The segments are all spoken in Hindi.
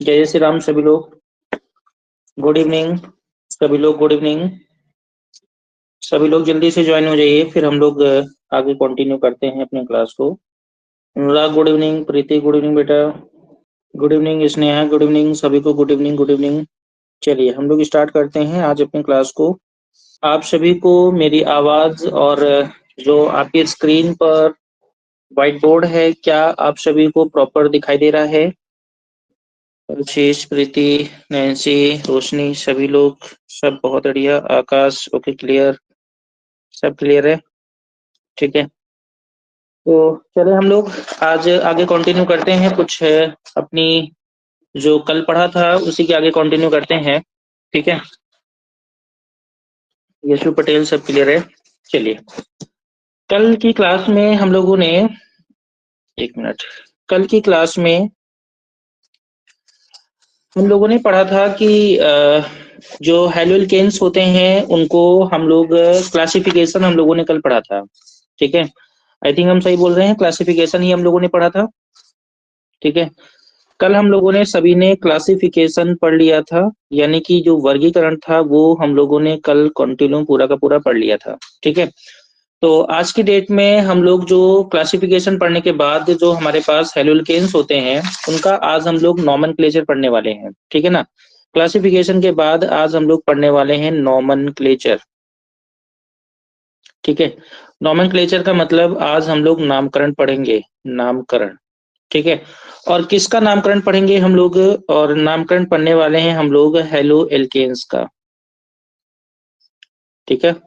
जय श्री राम सभी लोग। गुड इवनिंग सभी लोग। गुड इवनिंग सभी लोग, जल्दी से ज्वाइन हो जाइए, फिर हम लोग आगे कंटिन्यू करते हैं अपने क्लास को। अनुराग गुड इवनिंग, प्रीति गुड इवनिंग बेटा, good evening Sneha, good evening सभी को, गुड इवनिंग गुड इवनिंग। चलिए हम लोग स्टार्ट करते हैं आज अपनी क्लास को। आप सभी को मेरी आवाज और जो आपकी स्क्रीन पर व्हाइट बोर्ड है, क्या आप सभी को प्रॉपर दिखाई दे रहा है? आशीष, प्रीति, नैन्सी, रोशनी, सभी लोग सब बहुत बढ़िया। आकाश ओके, क्लियर, सब क्लियर है, ठीक है। तो चले हम लोग आज आगे कंटिन्यू करते हैं, कुछ अपनी जो कल पढ़ा था उसी के आगे कंटिन्यू करते हैं, ठीक है। यशु पटेल सब क्लियर है। चलिए, कल की क्लास में हम लोगों ने, एक मिनट, कल की क्लास में हम लोगों ने पढ़ा था कि जो हेलोल्केन्स होते हैं उनको हम लोग क्लासिफिकेशन हम लोगों ने कल पढ़ा था, ठीक है। आई थिंक हम सही बोल रहे हैं, क्लासिफिकेशन ही हम लोगों ने पढ़ा था, ठीक है। कल हम लोगों ने सभी ने क्लासिफिकेशन पढ़ लिया था, यानी कि जो वर्गीकरण था वो हम लोगों ने कल कंटिन्यू पूरा का पूरा पढ़ लिया था, ठीक है। तो आज की डेट में हम लोग जो क्लासिफिकेशन पढ़ने के बाद जो हमारे पास हेलोल्केन्स होते हैं उनका आज हम लोग नॉमेनक्लेचर पढ़ने वाले हैं, ठीक है ना। क्लासिफिकेशन के बाद आज हम लोग पढ़ने वाले हैं नॉमेनक्लेचर, ठीक है। नॉमेनक्लेचर का मतलब आज हम लोग नामकरण पढ़ेंगे, नामकरण, ठीक है। और किसका नामकरण पढ़ेंगे हम लोग? और नामकरण पढ़ने वाले हैं हम लोग हेलो एल्केन्स का, ठीक है।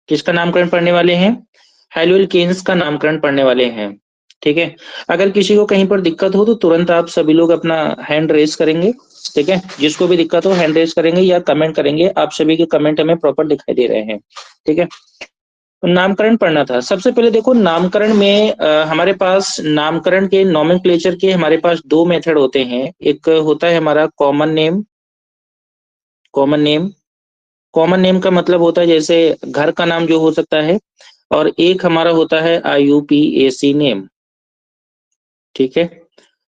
किसका नामकरण पढ़ने वाले हैं? हेलो एल्केन्स का नामकरण पढ़ने वाले हैं, ठीक है। अगर किसी को कहीं पर दिक्कत हो तो तुरंत आप सभी लोग अपना हैंड रेज करेंगे, ठीक है। जिसको भी दिक्कत हो हैंड रेज करेंगे या कमेंट करेंगे, आप सभी के कमेंट हमें प्रॉपर दिखाई दे रहे हैं, ठीक है। नामकरण पढ़ना था। सबसे पहले देखो, नामकरण में हमारे पास नामकरण के नॉमेनक्लेचर के हमारे पास दो मेथड होते हैं। एक होता है हमारा common name. Common name, common name का मतलब होता है जैसे घर का नाम जो हो सकता है, और एक हमारा होता है IUPAC नेम, ठीक है।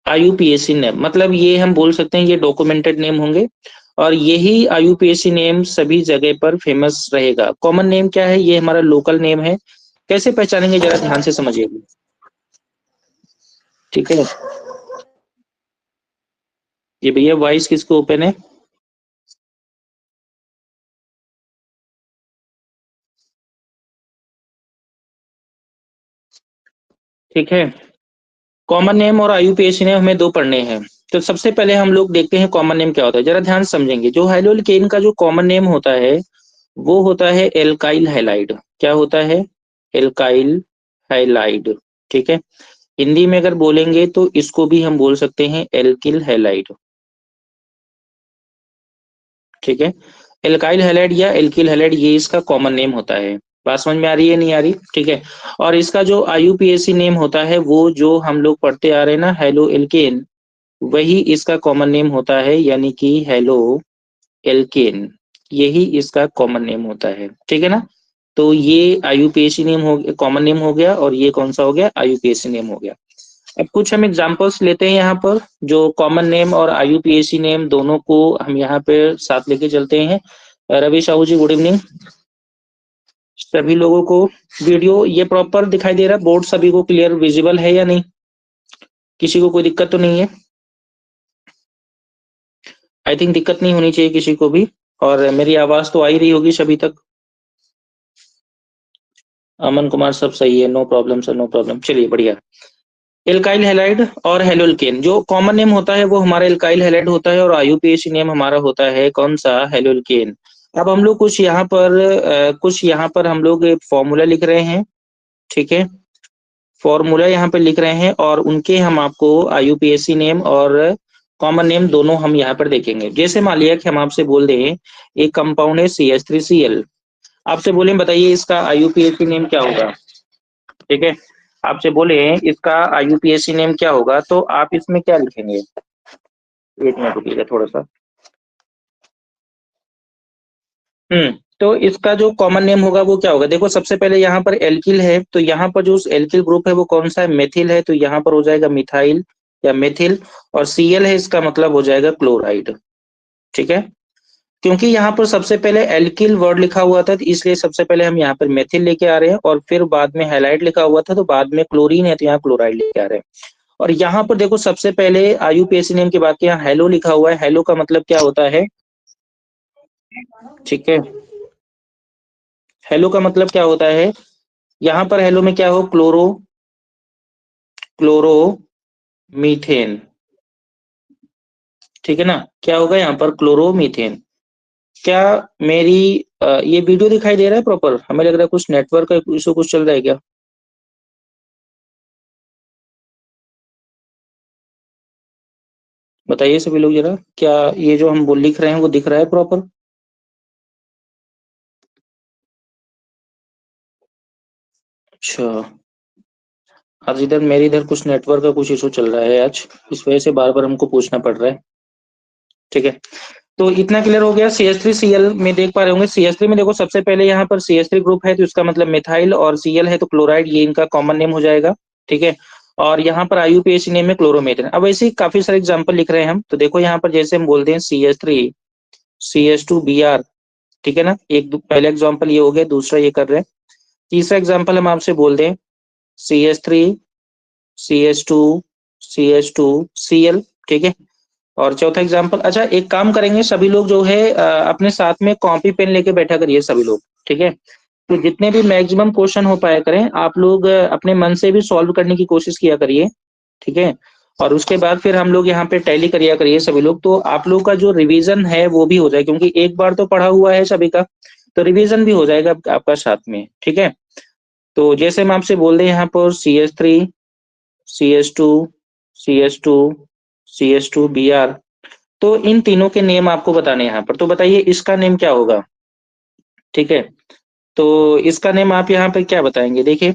IUPAC नेम मतलब ये हम बोल सकते हैं ये डॉक्यूमेंटेड नेम होंगे, और यही IUPAC नेम सभी जगह पर फेमस रहेगा। कॉमन नेम क्या है? ये हमारा लोकल नेम है। कैसे पहचानेंगे जरा ध्यान से समझिएगा, ठीक है। ये भैया वॉइस किसको ओपन है? ठीक है। कॉमन नेम और IUPAC नेम हमें दो पढ़ने हैं। तो सबसे पहले हम लोग देखते हैं कॉमन नेम क्या होता है, जरा ध्यान से समझेंगे। जो हेलोल्केन का जो कॉमन नेम होता है वो होता है एल्काइल हैलाइड। क्या होता है? एल्काइल हैलाइड, ठीक है। हिंदी में अगर बोलेंगे तो इसको भी हम बोल सकते हैं एल्किल हैलाइड, ठीक है। एल्काइल हैलाइड या एल्किल हैलाइड ये इसका कॉमन नेम होता है। बात समझ में आ रही है नहीं आ रही? ठीक है। और इसका जो IUPAC नेम होता है वो जो हम लोग पढ़ते आ रहे हैं ना, हेलो एल्केन, वही इसका कॉमन नेम होता है, यानी कि हेलो एल्केन, यही इसका कॉमन नेम होता है, ठीक है ना। तो ये IUPAC नेम हो गया, कॉमन नेम हो गया, और ये कौन सा हो गया? IUPAC नेम हो गया। अब कुछ हम एग्जांपल्स लेते हैं यहाँ पर, जो कॉमन नेम और IUPAC नेम दोनों को हम यहाँ पे साथ लेके चलते हैं। रवि साहू जी गुड इवनिंग सभी लोगों को। वीडियो ये प्रॉपर दिखाई दे रहा है? बोर्ड सभी को क्लियर विजिबल है या नहीं? किसी को कोई दिक्कत तो नहीं है? आई थिंक दिक्कत नहीं होनी चाहिए किसी को भी, और मेरी आवाज तो आ ही रही होगी सभी तक। अमन कुमार सब सही है, no problem sir, no problem. चलिए बढ़िया। एल्काइल हैलाइड और हेलोल्केन, जो कॉमन नेम होता है वो हमारा एल्काइल हैलाइड होता है, और IUPAC नेम हमारा होता है कौन सा? हेलोल्केन। अब हम लोग कुछ यहाँ पर हम लोग फॉर्मूला लिख रहे हैं, ठीक है। फॉर्मूला यहाँ पे लिख रहे हैं, और उनके हम आपको IUPAC नेम और कॉमन नेम दोनों हम यहाँ पर देखेंगे। जैसे मान लिया कि हम आपसे बोल दें एक कंपाउंड है CH3Cl, आपसे बोले बताइए इसका IUPAC नेम क्या होगा, ठीक है। आपसे बोले इसका IUPAC नेम क्या होगा, तो आप इसमें क्या लिखेंगे? एक मिनट रुकिएगा थोड़ा सा। तो इसका जो कॉमन नेम होगा वो क्या होगा? देखो सबसे पहले यहाँ पर एल्किल है, तो यहाँ पर जो एल्किल ग्रुप है वो कौन सा है? मेथिल है, तो यहाँ पर हो जाएगा मिथाइल। या मेथिल, और Cl है इसका मतलब हो जाएगा क्लोराइड। ठीक है, क्योंकि यहाँ पर सबसे पहले एल्किल वर्ड लिखा हुआ था, तो इसलिए सबसे पहले हम यहाँ पर मेथिल लेके आ रहे हैं, और फिर बाद में हैलाइड लिखा हुआ था तो बाद में क्लोरीन है तो यहाँ क्लोराइड लेके आ रहे हैं। और यहाँ पर देखो सबसे पहले IUPAC नेम के बाद यहाँ हेलो लिखा हुआ है। हेलो का मतलब क्या होता है? ठीक है, हेलो का मतलब क्या होता है? यहाँ पर हेलो में क्या हो? Chloro methane. ठीक है ना, क्या होगा यहाँ पर? क्लोरोमीथेन। क्या मेरी ये वीडियो दिखाई दे रहा है प्रॉपर? हमें लग रहा है कुछ नेटवर्क का इशू कुछ चल रहा है क्या? बताइए सभी लोग जरा, क्या ये जो हम बोल लिख रहे हैं वो दिख रहा है प्रॉपर? अच्छा, आज इधर मेरे इधर कुछ नेटवर्क का कुछ इशू चल रहा है आज, इस वजह से बार बार हमको पूछना पड़ रहा है। ठीक है, तो इतना क्लियर हो गया। CH3Cl में देख पा रहे होंगे, CH3 में देखो सबसे पहले यहाँ पर CH3 ग्रुप है तो इसका मतलब मिथाइल, और Cl है तो क्लोराइड, ये इनका कॉमन नेम हो जाएगा। ठीक है, और यहाँ पर IUPAC नेम में क्लोरोमेथेन। अब ऐसे ही काफी सारे एग्जाम्पल लिख रहे हैं हम, तो देखो यहाँ पर जैसे हम बोलते हैं CH3 CH2Br। ठीक है ना, पहला एग्जाम्पल ये हो गया, दूसरा ये कर रहे हैं। तीसरा एग्जाम्पल हम आपसे बोल दें CH3 CH2 CH2Cl। ठीक है, और चौथा एग्जाम्पल, अच्छा एक काम करेंगे सभी लोग जो है अपने साथ में कॉपी पेन लेके बैठा करिए सभी लोग। ठीक है, तो जितने भी मैक्सिमम क्वेश्चन हो पाया करें आप लोग अपने मन से भी सॉल्व करने की कोशिश किया करिए। ठीक है, और उसके बाद फिर हम लोग यहाँ पे टैली करिया करिए सभी लोग, तो आप लोग का जो रिवीजन है वो भी हो जाए, क्योंकि एक बार तो पढ़ा हुआ है सभी का, तो रिवीजन भी हो जाएगा आपका साथ में। ठीक है, तो जैसे हम आपसे बोल रहे हैं यहाँ पर CH3 CH2 CH2 CH2Br, तो इन तीनों के नेम आपको बताने हैं यहाँ पर, तो बताइए इसका नेम क्या होगा? ठीक है, तो इसका नेम आप यहाँ पे क्या बताएंगे? देखिए,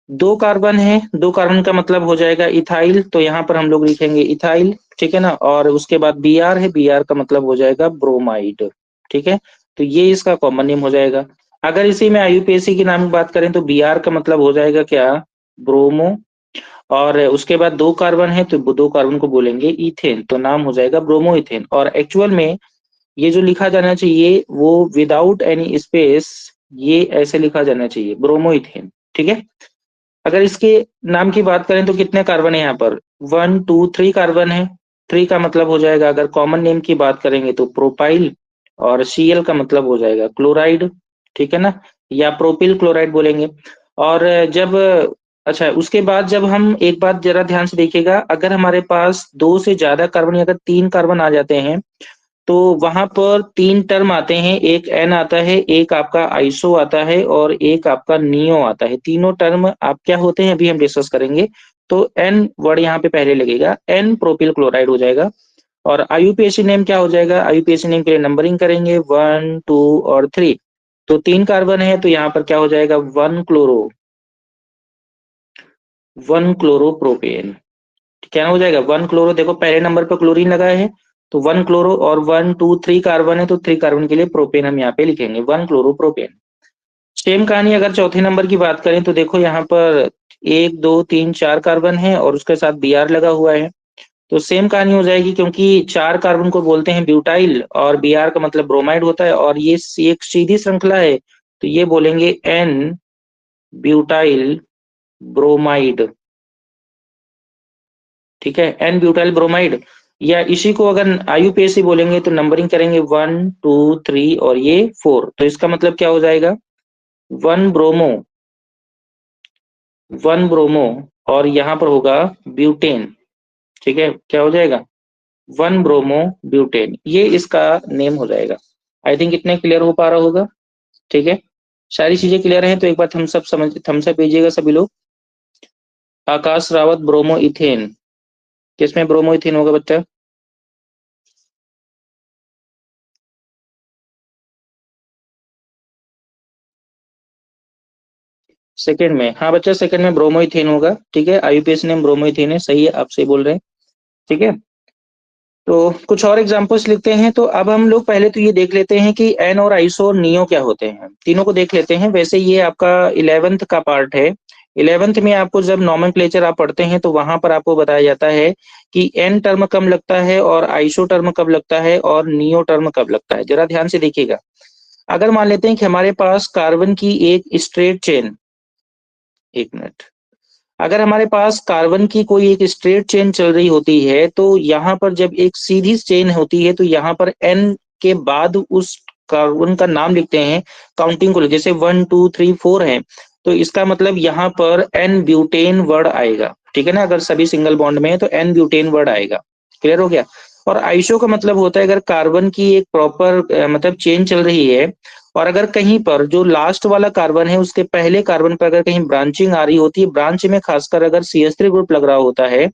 दो कार्बन है, दो कार्बन का मतलब हो जाएगा इथाइल, तो यहाँ पर हम लोग लिखेंगे इथाइल। ठीक है ना, और उसके बाद Br है, Br का मतलब हो जाएगा ब्रोमाइड। ठीक है, तो ये इसका कॉमन नेम हो जाएगा। अगर इसी में IUPAC के नाम की बात करें तो Br का मतलब हो जाएगा क्या? ब्रोमो, और उसके बाद दो कार्बन है तो दो कार्बन को बोलेंगे इथेन, तो नाम हो जाएगा ब्रोमो इथेन। और एक्चुअल में ये जो लिखा जाना चाहिए वो विदाउट एनी स्पेस, ये ऐसे लिखा जाना चाहिए, ब्रोमो इथेन। ठीक है, अगर इसके नाम की बात करें तो कितने कार्बन है यहाँ पर? 1 2 3 कार्बन है। 3 का मतलब हो जाएगा, अगर कॉमन नेम की बात करेंगे तो प्रोपाइल, और Cl का मतलब हो जाएगा क्लोराइड। ठीक है ना, या प्रोपिल क्लोराइड बोलेंगे। और जब, अच्छा उसके बाद जब हम एक बात जरा ध्यान से देखिएगा, अगर हमारे पास दो से ज्यादा कार्बन, अगर 3 कार्बन आ जाते हैं तो वहां पर 3 टर्म आते हैं, एक एन आता है, एक आपका आइसो आता है, और एक आपका नियो आता है। तीनों टर्म आप क्या होते हैं अभी हम डिस्कस करेंगे। तो एन वर्ड यहाँ पे पहले लगेगा, एन प्रोपिल क्लोराइड हो जाएगा। और IUPAC नेम क्या हो जाएगा? IUPAC नेम के लिए नंबरिंग करेंगे 1 2 और 3, तो 3 कार्बन है तो यहाँ पर क्या हो जाएगा? 1 क्लोरोप्रोपेन। क्या हो जाएगा? 1 क्लोरो, देखो पहले नंबर पर क्लोरीन लगा है तो 1 क्लोरो, और 1 2 3 कार्बन है तो 3 कार्बन के लिए प्रोपेन हम यहाँ पे लिखेंगे 1 क्लोरोप्रोपेन। सेम कहानी अगर चौथे नंबर की बात करें तो देखो यहाँ पर 1 2 3 4 कार्बन है और उसके साथ Br लगा हुआ है, तो सेम कहानी हो जाएगी, क्योंकि 4 कार्बन को बोलते हैं ब्यूटाइल और Br का मतलब ब्रोमाइड होता है, और ये एक सीधी श्रृंखला है तो ये बोलेंगे N ब्यूटाइल ब्रोमाइड। ठीक है, N ब्यूटाइल ब्रोमाइड, या इसी को अगर IUPAC बोलेंगे तो नंबरिंग करेंगे 1 2 3 और ये 4, तो इसका मतलब क्या हो जाएगा? वन ब्रोमो, 1 ब्रोमो, और यहाँ पर होगा ब्यूटेन। ठीक है, क्या हो जाएगा? 1 ब्रोमो ब्यूटेन, ये इसका नेम हो जाएगा। आई थिंक इतने क्लियर हो पा रहा होगा। ठीक है, सारी चीजें क्लियर हैं तो एक बात हम सब समझ, थम्स अप भेजिएगा सभी लोग। आकाश रावत, ब्रोमो इथेन, किसमें ब्रोमो इथेन होगा बच्चा? सेकंड में, हाँ बच्चा सेकंड में ब्रोमोइथेन होगा। ठीक है, IUPAC नेम ब्रोमोइथेन है, सही है, आप सही बोल रहे हैं। ठीक है, तो कुछ और एग्जांपल्स लिखते हैं। तो अब हम लोग पहले तो ये देख लेते हैं कि एन और आइसो और नियो क्या होते हैं, तीनों को देख लेते हैं। वैसे ये आपका 11th का पार्ट है, 11th में आपको जब नॉमेनक्लेचर आप पढ़ते हैं तो वहां पर आपको बताया जाता है कि एन टर्म कब लगता है और आइसो टर्म कब लगता है और नियो टर्म कब लगता है। जरा ध्यान से देखिएगा। अगर मान लेते हैं कि हमारे पास कार्बन की एक स्ट्रेट चेन, एक मिनट, अगर हमारे पास कार्बन की कोई एक स्ट्रेट चेन चल रही होती है तो यहाँ पर जब एक सीधी चेन होती है तो यहाँ पर एन के बाद उस कार्बन का नाम लिखते हैं काउंटिंग को, जैसे 1 2 3 4 है तो इसका मतलब यहाँ पर एन ब्यूटेन वर्ड आएगा, ठीक है ना। अगर सभी सिंगल बॉन्ड में है तो एन ब्यूटेन वर्ड आएगा। क्लियर हो गया। और आइसो का मतलब होता है अगर कार्बन की एक प्रॉपर मतलब चेन चल रही है और अगर कहीं पर जो लास्ट वाला कार्बन है उसके पहले कार्बन पर अगर कहीं ब्रांचिंग आ रही होती है, ब्रांच में खासकर अगर CH3 ग्रुप लग रहा होता है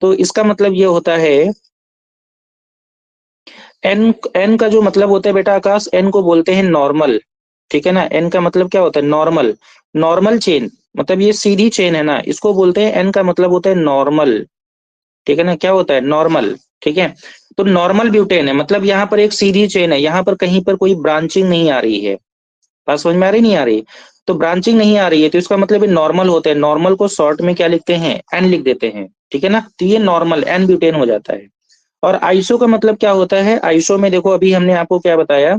तो इसका मतलब ये होता है एन। एन का जो मतलब होता है बेटा आकाश, एन को बोलते हैं नॉर्मल, ठीक है ना। एन का मतलब क्या होता है? नॉर्मल। नॉर्मल चेन मतलब ये सीधी चेन है ना, इसको बोलते हैं, एन का मतलब होता है नॉर्मल, ठीक है ना। क्या होता है? नॉर्मल, ठीक है। तो नॉर्मल ब्यूटेन है मतलब यहाँ पर एक सीधी चेन है, यहाँ पर कहीं पर कोई ब्रांचिंग नहीं आ रही है। बात समझ में आ रही? नहीं आ रही? तो ब्रांचिंग नहीं आ रही है तो इसका मतलब नॉर्मल होता है। नॉर्मल को शॉर्ट में क्या लिखते हैं? एन लिख देते हैं, ठीक है ना। तो ये नॉर्मल एन ब्यूटेन हो जाता है। और आइसो का मतलब क्या होता है? आइसो में देखो अभी हमने आपको क्या बताया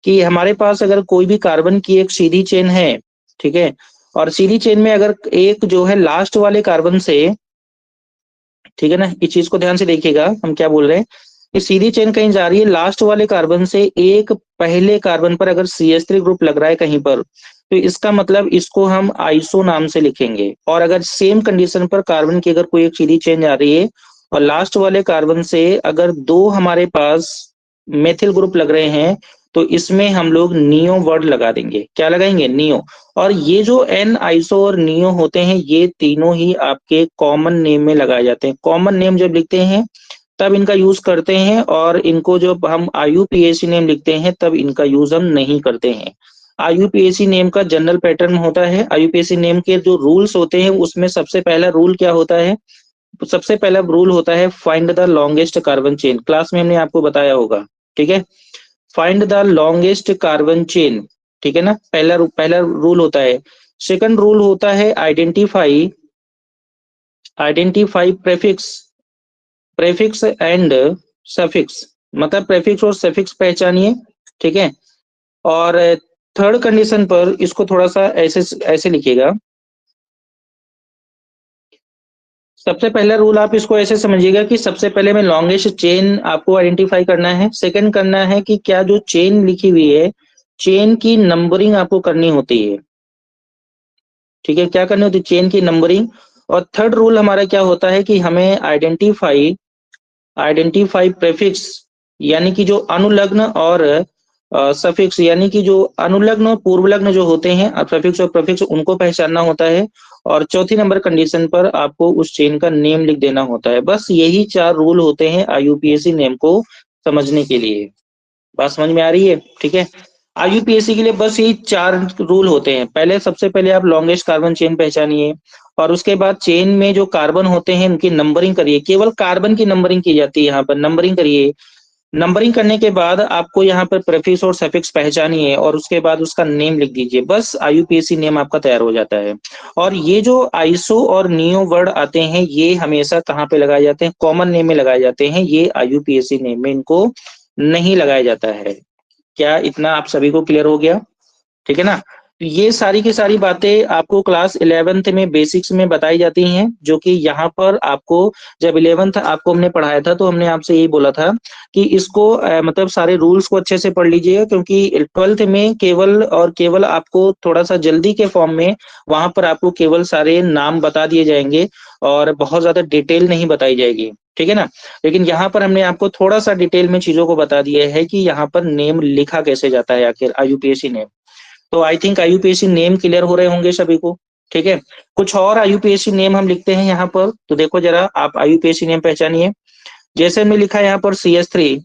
कि हमारे पास अगर कोई भी कार्बन की एक सीधी चेन है, ठीक है, और सीधी चेन में अगर एक जो है लास्ट वाले कार्बन से, ठीक है ना, इस चीज को ध्यान से देखिएगा हम क्या बोल रहे हैं कि सीधी चेन कहीं जा रही है, लास्ट वाले कार्बन से एक पहले कार्बन पर अगर CH3 ग्रुप लग रहा है कहीं पर तो इसका मतलब इसको हम आइसो नाम से लिखेंगे। और अगर सेम कंडीशन पर कार्बन की अगर कोई एक सीधी चेन जा रही है और लास्ट वाले कार्बन से अगर दो हमारे पास मेथिल ग्रुप लग रहे हैं तो इसमें हम लोग नियो वर्ड लगा देंगे। क्या लगाएंगे? नियो। और ये जो एन आइसो और नियो होते हैं ये तीनों ही आपके कॉमन नेम में लगाए जाते हैं। कॉमन नेम जब लिखते हैं तब इनका यूज करते हैं और इनको जब हम IUPAC नेम लिखते हैं तब इनका यूज हम नहीं करते हैं। IUPAC नेम का जनरल पैटर्न होता है। IUPAC नेम के जो रूल्स होते हैं उसमें सबसे पहला रूल क्या होता है? सबसे पहला रूल होता है find the longest carbon chain. Class में हमने आपको बताया होगा, ठीक है। Find the longest carbon chain, ठीक है ना, पहला रूल होता है। सेकंड रूल होता है identify, identify prefix, prefix and suffix, मतलब प्रेफिक्स और सफिक्स पहचानिए, ठीक है। और थर्ड कंडीशन पर इसको थोड़ा सा ऐसे ऐसे लिखिएगा। सबसे पहला रूल आप इसको ऐसे समझिएगा कि सबसे पहले में लॉन्गेस्ट चेन आपको आइडेंटिफाई करना है। सेकंड करना है कि क्या जो चेन लिखी हुई है चेन की नंबरिंग आपको करनी होती है, ठीक है, क्या करनी होती है? चेन की नंबरिंग। और थर्ड रूल हमारा क्या होता है कि हमें आइडेंटिफाई, आइडेंटिफाई प्रेफिक्स यानी कि जो अनुलग्न और सफिक्स यानी कि जो अनुलग्न और पूर्वलग्न जो होते हैं सफिक्स और प्रेफिक्स उनको पहचानना होता है। और चौथी नंबर कंडीशन पर आपको उस चेन का नेम लिख देना होता है। बस यही 4 रूल होते हैं IUPAC नेम को समझने के लिए। बात समझ में आ रही है? ठीक है। IUPAC के लिए बस यही 4 रूल होते हैं। पहले सबसे पहले आप लॉन्गेस्ट कार्बन चेन पहचानिए और उसके बाद चेन में जो कार्बन होते हैं उनकी नंबरिंग करिए। केवल कार्बन की नंबरिंग की जाती है, यहाँ पर नंबरिंग करिए। नंबरिंग करने के बाद आपको यहाँ पर प्रेफिक्स और सफिक्स पहचानिए और उसके बाद उसका नेम लिख दीजिए। बस IUPAC नेम आपका तैयार हो जाता है। और ये जो आइसो और नियो वर्ड आते हैं ये हमेशा कहाँ पे लगाए जाते हैं? कॉमन नेम में लगाए जाते हैं। ये IUPAC नेम में इनको नहीं लगाया जाता है। क्या इतना आप सभी को क्लियर हो गया? ठीक है ना। तो ये सारी की सारी बातें आपको क्लास 11th में बेसिक्स में बताई जाती हैं, जो कि यहाँ पर आपको जब 11th आपको हमने पढ़ाया था तो हमने आपसे यही बोला था कि इसको मतलब सारे रूल्स को अच्छे से पढ़ लीजिएगा, क्योंकि 12th में केवल और केवल आपको थोड़ा सा जल्दी के फॉर्म में वहां पर आपको केवल सारे नाम बता दिए जाएंगे और बहुत ज्यादा डिटेल नहीं बताई जाएगी, ठीक है ना। लेकिन यहाँ पर हमने आपको थोड़ा सा डिटेल में चीजों को बता दिया है कि यहाँ पर नेम लिखा कैसे जाता है आखिर IUPAC नेम। तो I think IUPAC name clear हो रहे होंगे सभी को, ठीक है। कुछ और IUPAC नेम हम लिखते हैं यहाँ पर, तो देखो जरा आप IUPAC नेम पहचानिए। जैसे हमने लिखा है यहाँ पर CH3,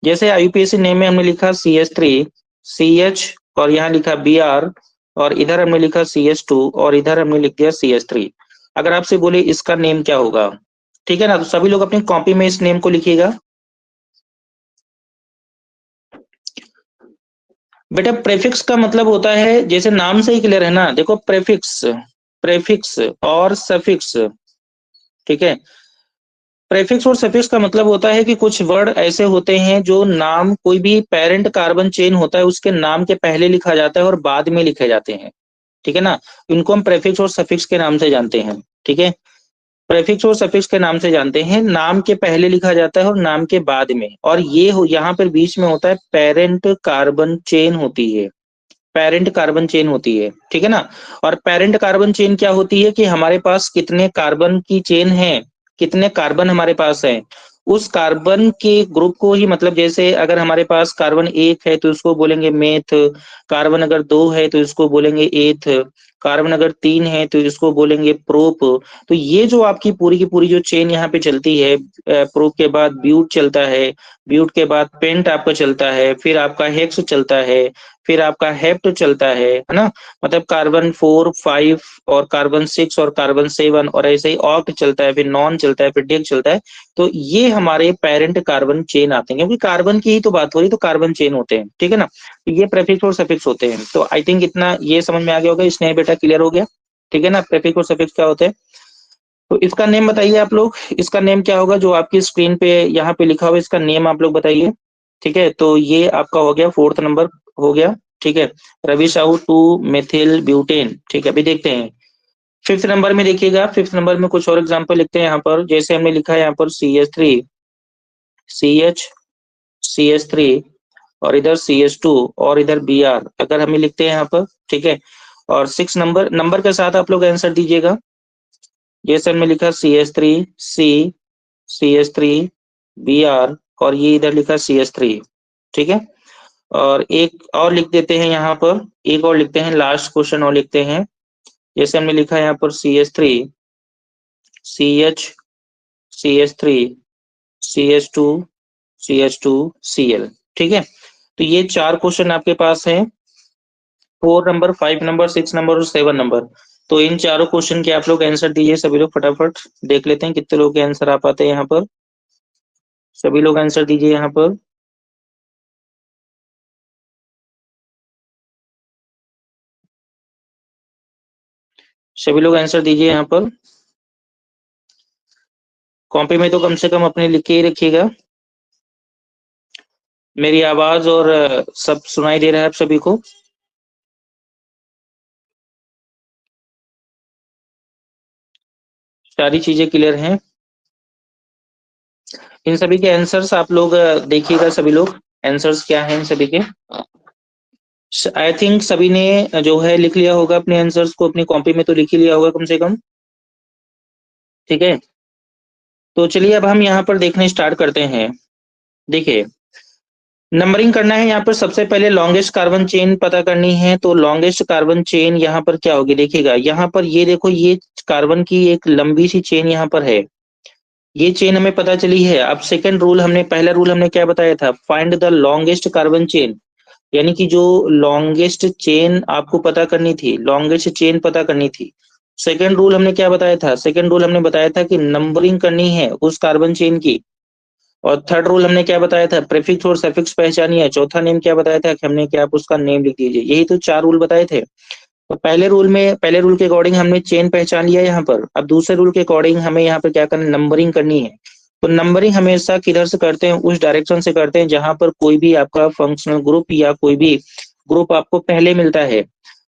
जैसे IUPAC नेम में हमने लिखा CH3 CH और यहाँ लिखा Br और इधर हमने लिखा CH2 और इधर हमने लिख दिया CH3। अगर आपसे बोले इसका नेम क्या होगा, ठीक है ना, तो सभी लोग अपनी कॉपी में इस नेम को लिखिएगा। बेटा प्रेफिक्स का मतलब होता है, जैसे नाम से ही क्लियर है ना, देखो प्रेफिक्स, प्रेफिक्स और सफिक्स, ठीक है। प्रेफिक्स और सफिक्स का मतलब होता है कि कुछ वर्ड ऐसे होते हैं जो नाम, कोई भी पेरेंट कार्बन चेन होता है उसके नाम के पहले लिखा जाता है और बाद में लिखे जाते हैं, ठीक है ना। इनको हम प्रेफिक्स और सफिक्स के नाम से जानते हैं, ठीक है। प्रेफिक्स और सफिक्स के नाम से जानते हैं, नाम के पहले लिखा जाता है और नाम के बाद में, और ये हो यहाँ पर बीच में होता है पेरेंट कार्बन चेन होती है, पेरेंट कार्बन चेन होती है, ठीक है ना। और पेरेंट कार्बन चेन क्या होती है कि हमारे पास कितने कार्बन की चेन है, कितने कार्बन हमारे पास है, उस कार्बन के ग्रुप को ही, मतलब जैसे अगर हमारे पास कार्बन एक है तो उसको बोलेंगे मेथ, कार्बन अगर दो है तो इसको बोलेंगे एथ, कार्बन अगर तीन है तो इसको बोलेंगे प्रोप। तो ये जो आपकी पूरी की पूरी जो चेन यहाँ पे चलती है, प्रोप के बाद ब्यूट चलता है, ब्यूट के बाद पेंट आपका चलता है, फिर आपका हेक्स चलता है, फिर आपका हेप्ट चलता है ना। मतलब कार्बन 4, 5 और कार्बन 6 और कार्बन 7 और ऐसे ही ऑक्ट चलता है, फिर नॉन चलता है, फिर डेक चलता है। तो ये हमारे पेरेंट कार्बन चेन आते हैं, क्योंकि कार्बन की ही तो बात हो रही, तो कार्बन चेन होते हैं, ठीक है ना। तो ये प्रेफिक्स और सफिक्स होते हैं। तो आई थिंक इतना ये समझ में आ गया होगा, स्नेह बेटा क्लियर हो गया, ठीक है ना, प्रेफिक्स और सफिक्स क्या होते हैं। तो इसका नेम बताइए आप लोग, इसका नेम क्या होगा जो आपकी स्क्रीन पे यहाँ पे लिखा हुआ है, इसका नेम आप लोग बताइए, ठीक है। तो ये आपका हो गया 4th नंबर हो गया, ठीक है, रवि साहू 2 मेथिल ब्यूटेन, ठीक है। अभी देखते हैं 5th नंबर में, देखिएगा 5th नंबर में कुछ और एग्जांपल लिखते हैं यहाँ पर, जैसे हमने लिखा है यहाँ पर CH3, CH, CH3 और इधर CH2 और इधर Br, अगर हमें लिखते हैं यहाँ पर, ठीक है। और 6 नंबर, नंबर के साथ आप लोग आंसर दीजिएगा, जैसे हमने लिखा CH3, C, CH3, Br और ये इधर लिखा CH3, ठीक है। और एक और लिख देते हैं यहाँ पर, एक और लिखते हैं, लास्ट क्वेश्चन और लिखते हैं, जैसे हमने लिखा है यहाँ पर CH3, CH, CH3, CH2, CH2, Cl, ठीक है। तो ये 4 क्वेश्चन आपके पास हैं, 4 नंबर, 5 नंबर, 6 नंबर और 7 नंबर। तो इन चारों क्वेश्चन के आप लोग आंसर दीजिए, सभी लोग फटाफट देख लेते हैं कितने लोग के आंसर आ पाते हैं यहाँ पर। सभी लोग आंसर दीजिए यहाँ पर, सभी लोग आंसर दीजिए यहाँ पर। कॉपी में तो कम से कम अपने लिख के ही रखिएगा। मेरी आवाज और सब सुनाई दे रहा है आप सभी को? सारी चीजें क्लियर हैं? इन सभी के आंसर्स आप लोग देखिएगा, सभी लोग आंसर्स क्या हैं इन सभी के। आई थिंक सभी ने जो है लिख लिया होगा अपने आंसर्स को, अपनी कॉपी में तो लिख ही लिया होगा कम से कम, ठीक है। तो चलिए अब हम यहाँ पर देखने स्टार्ट करते हैं। देखिए नंबरिंग करना है, यहाँ पर सबसे पहले लॉन्गेस्ट कार्बन चेन पता करनी है। तो लॉन्गेस्ट कार्बन चेन यहाँ पर क्या होगी, देखिएगा यहाँ पर ये देखो, ये कार्बन की एक लंबी सी चेन यहाँ पर है, ये चेन हमें पता चली है। अब सेकंड रूल हमने, पहला रूल हमने क्या बताया था, find the longest carbon chain, यानी कि जो लॉन्गेस्ट चेन आपको पता करनी थी, लॉन्गेस्ट चेन पता करनी थी। सेकंड रूल हमने क्या बताया था, सेकंड रूल हमने बताया था कि नंबरिंग करनी है उस कार्बन चेन की। और थर्ड रूल हमने क्या बताया था, प्रीफिक्स और सफिक्स पहचानिए। चौथा नेम क्या बताया था कि हमने, क्या आप उसका नेम लिख दीजिए। यही तो 4 रूल बताए थे। तो पहले रूल में, पहले रूल के अकॉर्डिंग हमने चेन पहचान लिया यहाँ पर। अब दूसरे रूल के अकॉर्डिंग हमें यहाँ पर क्या करना, नंबरिंग करनी है। तो नंबरिंग हमेशा किधर से करते हैं, उस डायरेक्शन से करते हैं जहां पर कोई भी आपका फंक्शनल ग्रुप या कोई भी ग्रुप आपको पहले मिलता है।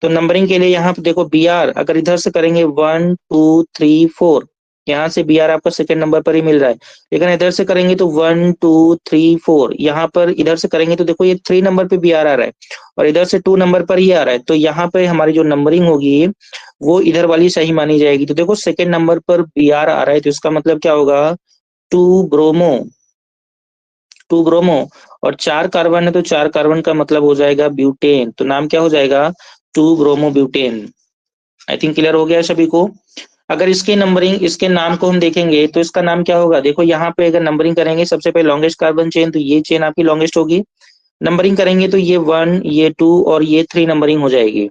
तो नंबरिंग के लिए यहाँ पे देखो Br, अगर इधर से करेंगे 1 2 3 4, यहाँ से Br आपका सेकंड नंबर पर ही मिल रहा है। लेकिन इधर से करेंगे तो 1 2 3 4, यहाँ पर इधर से करेंगे तो देखो ये 3 नंबर पे Br आ रहा है और इधर से 2 नंबर पर ही आ रहा है। तो यहाँ पे हमारी जो नंबरिंग होगी वो इधर वाली सही मानी जाएगी। तो देखो सेकंड नंबर पर Br आ रहा है, तो इसका मतलब क्या होगा, 2 ब्रोमो, 2 ब्रोमो। और 4 कार्बन है तो 4 कार्बन का मतलब हो जाएगा ब्यूटेन, तो नाम क्या हो जाएगा, 2 bromo butane. I think clear हो गया सभी को। अगर इसकी नंबरिंग, इसके नाम को हम देखेंगे तो इसका नाम क्या होगा, देखो यहाँ पे अगर नंबरिंग करेंगे सबसे पहले लॉन्गेस्ट कार्बन चेन, तो ये चेन आपकी लॉन्गेस्ट होगी। नंबरिंग करेंगे तो ये 1, ये 2 और ये 3 नंबरिंग हो जाएगी,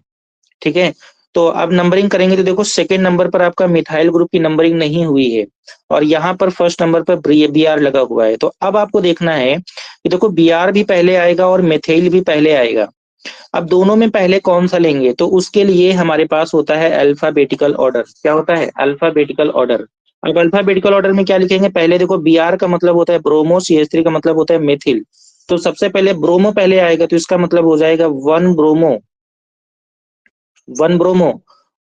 ठीक है। तो अब नंबरिंग करेंगे तो देखो सेकंड नंबर पर आपका मिथाइल ग्रुप की नंबरिंग नहीं हुई है और यहाँ पर फर्स्ट नंबर पर Br लगा हुआ है। तो अब आपको देखना है कि देखो Br भी पहले आएगा और मिथाइल भी पहले आएगा। अब दोनों में पहले कौन सा लेंगे, तो उसके लिए हमारे पास होता है अल्फाबेटिकल ऑर्डर। क्या होता है? Alphabetical order. अब अल्फाबेटिकल ऑर्डर में क्या लिखेंगे? पहले देखो Br का मतलब होता है ब्रोमो, CH3 का मतलब होता है मेथिल। तो सबसे पहले ब्रोमो पहले आएगा, तो इसका मतलब हो जाएगा 1 ब्रोमो, 1 ब्रोमो।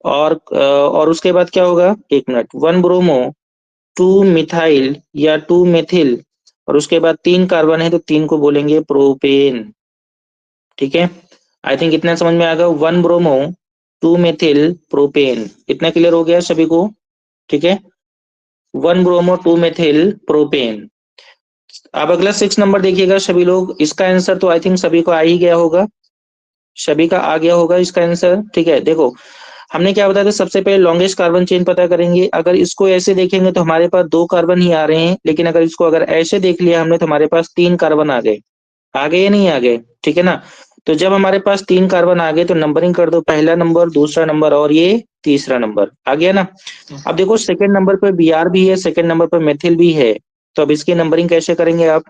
और उसके बाद क्या होगा, 1 मिनट, 1 ब्रोमो, 2 मिथाइल या 2 मेथिल, और उसके बाद 3 कार्बन है तो 3 को बोलेंगे प्रोपेन। ठीक है, आई थिंक इतना समझ में आ गया। 1 ब्रोमो, 2 मेथिल प्रोपेन, इतना क्लियर हो गया सभी को? ठीक है, 1 ब्रोमो 2 मेथिल प्रोपेन। अब अगला 6 नंबर देखिएगा सभी लोग, इसका आंसर तो आई थिंक सभी को आ ही गया होगा, सभी का आ गया होगा इसका आंसर। ठीक है, देखो हमने क्या बताया था, सबसे पहले लॉन्गेस्ट कार्बन चेन पता करेंगे। अगर इसको ऐसे देखेंगे तो हमारे पास 2 कार्बन ही आ रहे हैं, लेकिन अगर इसको अगर ऐसे देख लिया हमने तो हमारे पास 3 कार्बन आ गए। आ गए या नहीं आ गए? ठीक है ना। तो जब हमारे पास 3 कार्बन आ गए तो नंबरिंग कर दो, पहला नंबर, दूसरा नंबर और ये तीसरा नंबर आ गया ना। अब देखो सेकंड नंबर पर Br भी है, सेकंड नंबर पर मेथिल भी है, तो अब इसकी नंबरिंग कैसे करेंगे आप?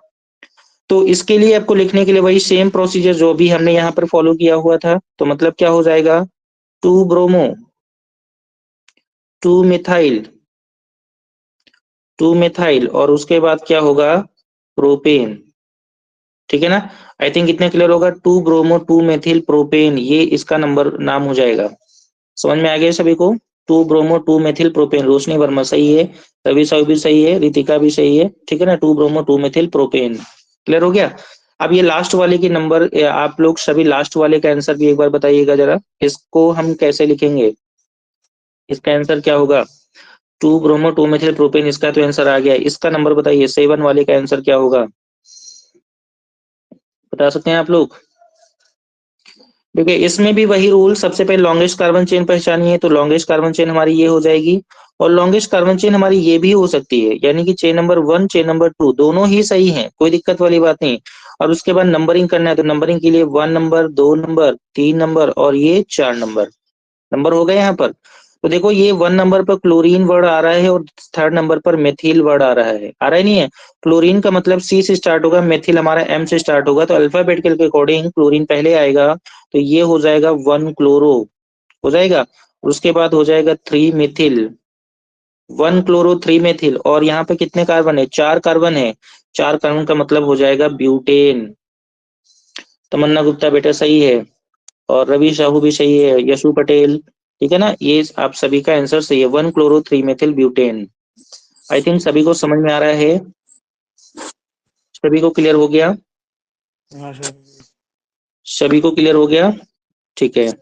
तो इसके लिए आपको लिखने के लिए वही सेम प्रोसीजर जो भी हमने यहाँ पर फॉलो किया हुआ था। तो मतलब क्या हो जाएगा, 2 ब्रोमो, 2 मिथाइल, 2 मिथाइल, और उसके बाद क्या होगा, प्रोपेन। ठीक है ना, आई थिंक इतने क्लियर होगा। 2 ब्रोमो 2 मेथिल प्रोपेन, ये इसका नंबर नाम हो जाएगा। समझ में आ गया सभी को? 2 ब्रोमो 2 मेथिल प्रोपेन। रोशनी वर्मा सही है, रवि साहू भी सही है, रितिका भी सही है। ठीक है ना, 2 ब्रोमो 2 मेथिल प्रोपेन। क्लियर हो गया? अब ये लास्ट वाले की नंबर, आप लोग सभी लास्ट वाले का आंसर भी एक बार बताइएगा जरा, इसको हम कैसे लिखेंगे, इसका आंसर क्या होगा? 2 ब्रोमो 2 मेथिल प्रोपेन, इसका तो आंसर आ गया। इसका नंबर बताइए, 7 वाले का आंसर क्या होगा, बता सकते हैं आप लोग? देखिए इसमें भी वही रूल, सबसे पहले लॉन्गेस्ट कार्बन चेन पहचानिए, तो लॉन्गेस्ट कार्बन चेन हमारी ये हो जाएगी, और लॉन्गेस्ट कार्बन चेन हमारी ये भी हो सकती है, यानी कि चेन नंबर 1 चेन नंबर 2 दोनों ही सही है, कोई दिक्कत वाली बात नहीं। और उसके बाद नंबरिंग करना है, तो नंबरिंग के लिए 1 नंबर, 2 नंबर, 3 नंबर और ये 4 नंबर, नंबर हो गए यहाँ पर। तो देखो ये 1 नंबर पर क्लोरीन वर्ड आ रहा है और थर्ड नंबर पर मेथिल वर्ड आ रहा है, आ रहा ही नहीं है? क्लोरीन का मतलब C से स्टार्ट होगा, मेथिल हमारा M से स्टार्ट होगा, तो अल्फाबेटिकल के अकॉर्डिंग क्लोरीन पहले आएगा, तो ये हो जाएगा 1 क्लोरो, हो जाएगा। उसके बाद हो जाएगा 3 मिथिल, 1 क्लोरो 3 मेथिल, और यहाँ पे कितने कार्बन है? 4 कार्बन है, 4 कार्बन का मतलब हो जाएगा ब्यूटेन। तमन्ना गुप्ता बेटा सही है, और रवि साहू भी सही है, यशु पटेल, ठीक है ना, ये आप सभी का आंसर सही है, 1 chloro 3 methyl butane. I think सभी को समझ में आ रहा है, सभी को क्लियर हो गया? हाँ सर। सभी को क्लियर हो गया? ठीक है,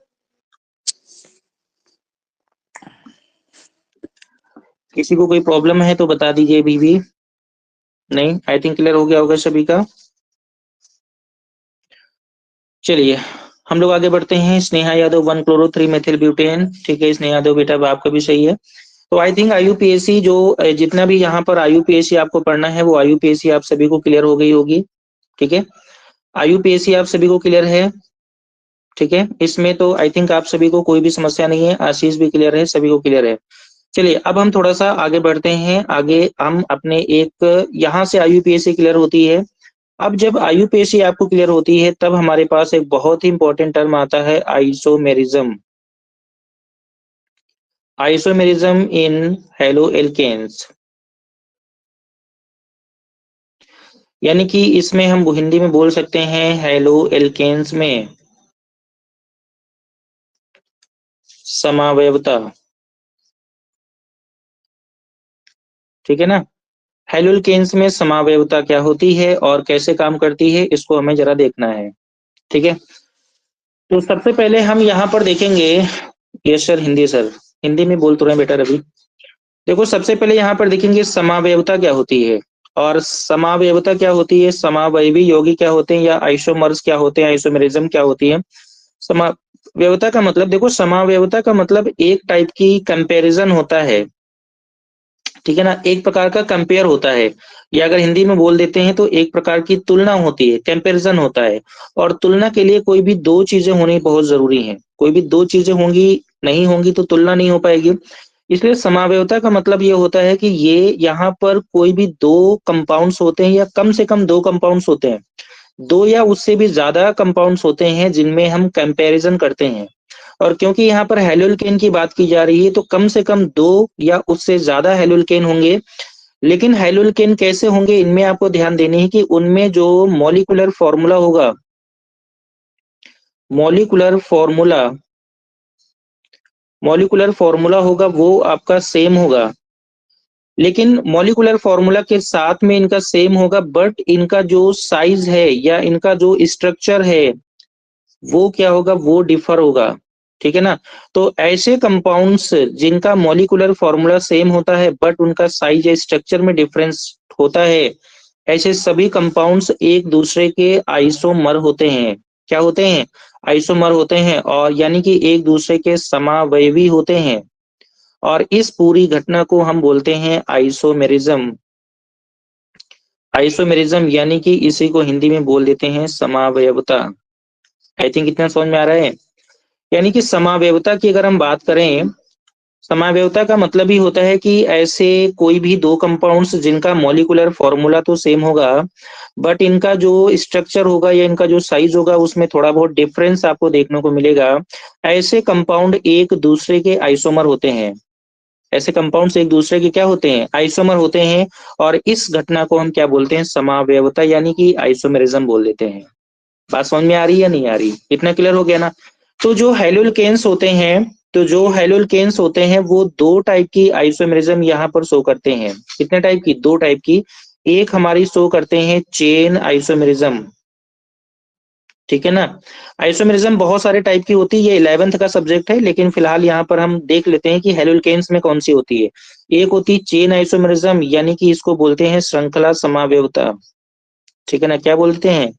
किसी को कोई प्रॉब्लम है तो बता दीजिए अभी भी। नहीं, आई थिंक क्लियर हो गया होगा सभी का। चलिए हम लोग आगे बढ़ते हैं। Sneha Yadav 1 chloro 3 methyl butane, ठीक है स्नेहा यादव बेटा, आपका भी सही है। तो आई थिंक IUPAC जो जितना भी यहाँ पर IUPAC आपको पढ़ना है वो IUPAC आप सभी को क्लियर हो गई होगी। ठीक है, IUPAC आप सभी को क्लियर है? ठीक है, इसमें तो आई थिंक आप सभी को कोई भी समस्या नहीं है, आशीष भी क्लियर है, सभी को क्लियर है। चलिए अब हम थोड़ा सा आगे बढ़ते हैं, आगे हम अपने एक, यहाँ से IUPAC क्लियर होती है। अब जब IUPAC आपको क्लियर होती है तब हमारे पास एक बहुत ही इंपॉर्टेंट टर्म आता है, isomerism. Isomerism in haloalkanes, यानी कि इसमें हम हिंदी में बोल सकते हैं हेलो एल्केन्स में समावयवता। ठीक है ना, हेलो एल्केन्स में समावयवता क्या होती है और कैसे काम करती है, इसको हमें जरा देखना है। ठीक है, तो सबसे पहले हम यहाँ पर देखेंगे, yes sir, Hindi sir, Hindi में बोल तो रहे हैं बेटा रवि। देखो सबसे पहले यहाँ पर देखेंगे समावयवता क्या होती है, और समावयवता क्या होती है, समावयवी यौगिक क्या होते हैं, या आइसोमर्स क्या होते हैं, आइसोमेरिज्म क्या होती है। समावयवता का मतलब, देखो समावयवता का मतलब एक टाइप की कंपैरिजन होता है। ठीक है ना, एक प्रकार का कंपेयर होता है, या अगर हिंदी में बोल देते हैं तो एक प्रकार की तुलना होती है, कंपैरिजन होता है। और तुलना के लिए कोई भी दो चीजें होनी बहुत जरूरी है, कोई भी दो चीजें होंगी, नहीं होंगी तो तुलना नहीं हो पाएगी। इसलिए समावयवता का मतलब ये होता है कि ये यहाँ पर कोई भी दो कंपाउंड्स होते हैं या कम से कम दो कंपाउंड्स होते हैं, दो या उससे भी ज्यादा कंपाउंड्स होते हैं जिनमें हम कंपैरिजन करते हैं। और क्योंकि यहाँ पर हेलोल्केन की बात की जा रही है तो कम से कम दो या उससे ज्यादा हेलोल्केन होंगे। लेकिन हेलोल्केन कैसे होंगे, इनमें आपको ध्यान देनी है कि उनमें जो मॉलिक्यूलर फॉर्मूला होगा, मॉलिक्यूलर फॉर्मूला मॉलिक्यूलर फॉर्मूला होगा वो आपका सेम होगा। लेकिन मॉलिक्यूलर फॉर्मूला के साथ में इनका सेम होगा, बट इनका जो साइज है या इनका जो स्ट्रक्चर है वो क्या होगा, वो डिफर होगा। ठीक है ना। तो ऐसे कंपाउंड्स जिनका मॉलिक्यूलर फॉर्मूला सेम होता है बट उनका साइज या स्ट्रक्चर में डिफरेंस होता है, ऐसे सभी कंपाउंड्स एक दूसरे के आइसोमर होते हैं। क्या होते हैं? आइसोमर होते हैं, और यानी कि एक दूसरे के समावयवी होते हैं। और इस पूरी घटना को हम बोलते हैं आइसोमेरिज्म। आइसोमेरिज्म यानी कि इसी को हिंदी में बोल देते हैं समावयवता। आई थिंक इतना समझ में आ रहा है। यानी कि समावयवता की अगर हम बात करें, समावयवता का मतलब ही होता है कि ऐसे कोई भी दो कंपाउंड्स जिनका मॉलिक्यूलर फॉर्मूला तो सेम होगा बट इनका जो स्ट्रक्चर होगा या इनका जो साइज होगा उसमें थोड़ा बहुत डिफरेंस आपको देखने को मिलेगा। ऐसे कंपाउंड एक दूसरे के आइसोमर होते हैं। ऐसे कंपाउंड्स एक दूसरे के क्या होते हैं? आइसोमर होते हैं। और इस घटना को हम क्या बोलते हैं? समावयवता यानी कि आइसोमेरिज्म बोल देते हैं। बात समझ में आ रही है या नहीं आ रही? इतना क्लियर हो गया ना। तो जो हेलोल्केन्स होते हैं, वो दो टाइप की आइसोमेरिज्म यहाँ पर शो करते हैं। कितने टाइप की? दो टाइप की। एक हमारी शो करते हैं चेन आइसोमेरिज्म। ठीक है ना। आइसोमेरिज्म बहुत सारे टाइप की होती है, ये 11th का सब्जेक्ट है, लेकिन फिलहाल यहाँ पर हम देख लेते हैं कि हेलोल्केन्स में कौन सी होती है। एक होती है चेन आइसोमेरिज्म, यानी कि इसको बोलते हैं श्रृंखला समावयवता। ठीक है ना। क्या बोलते हैं?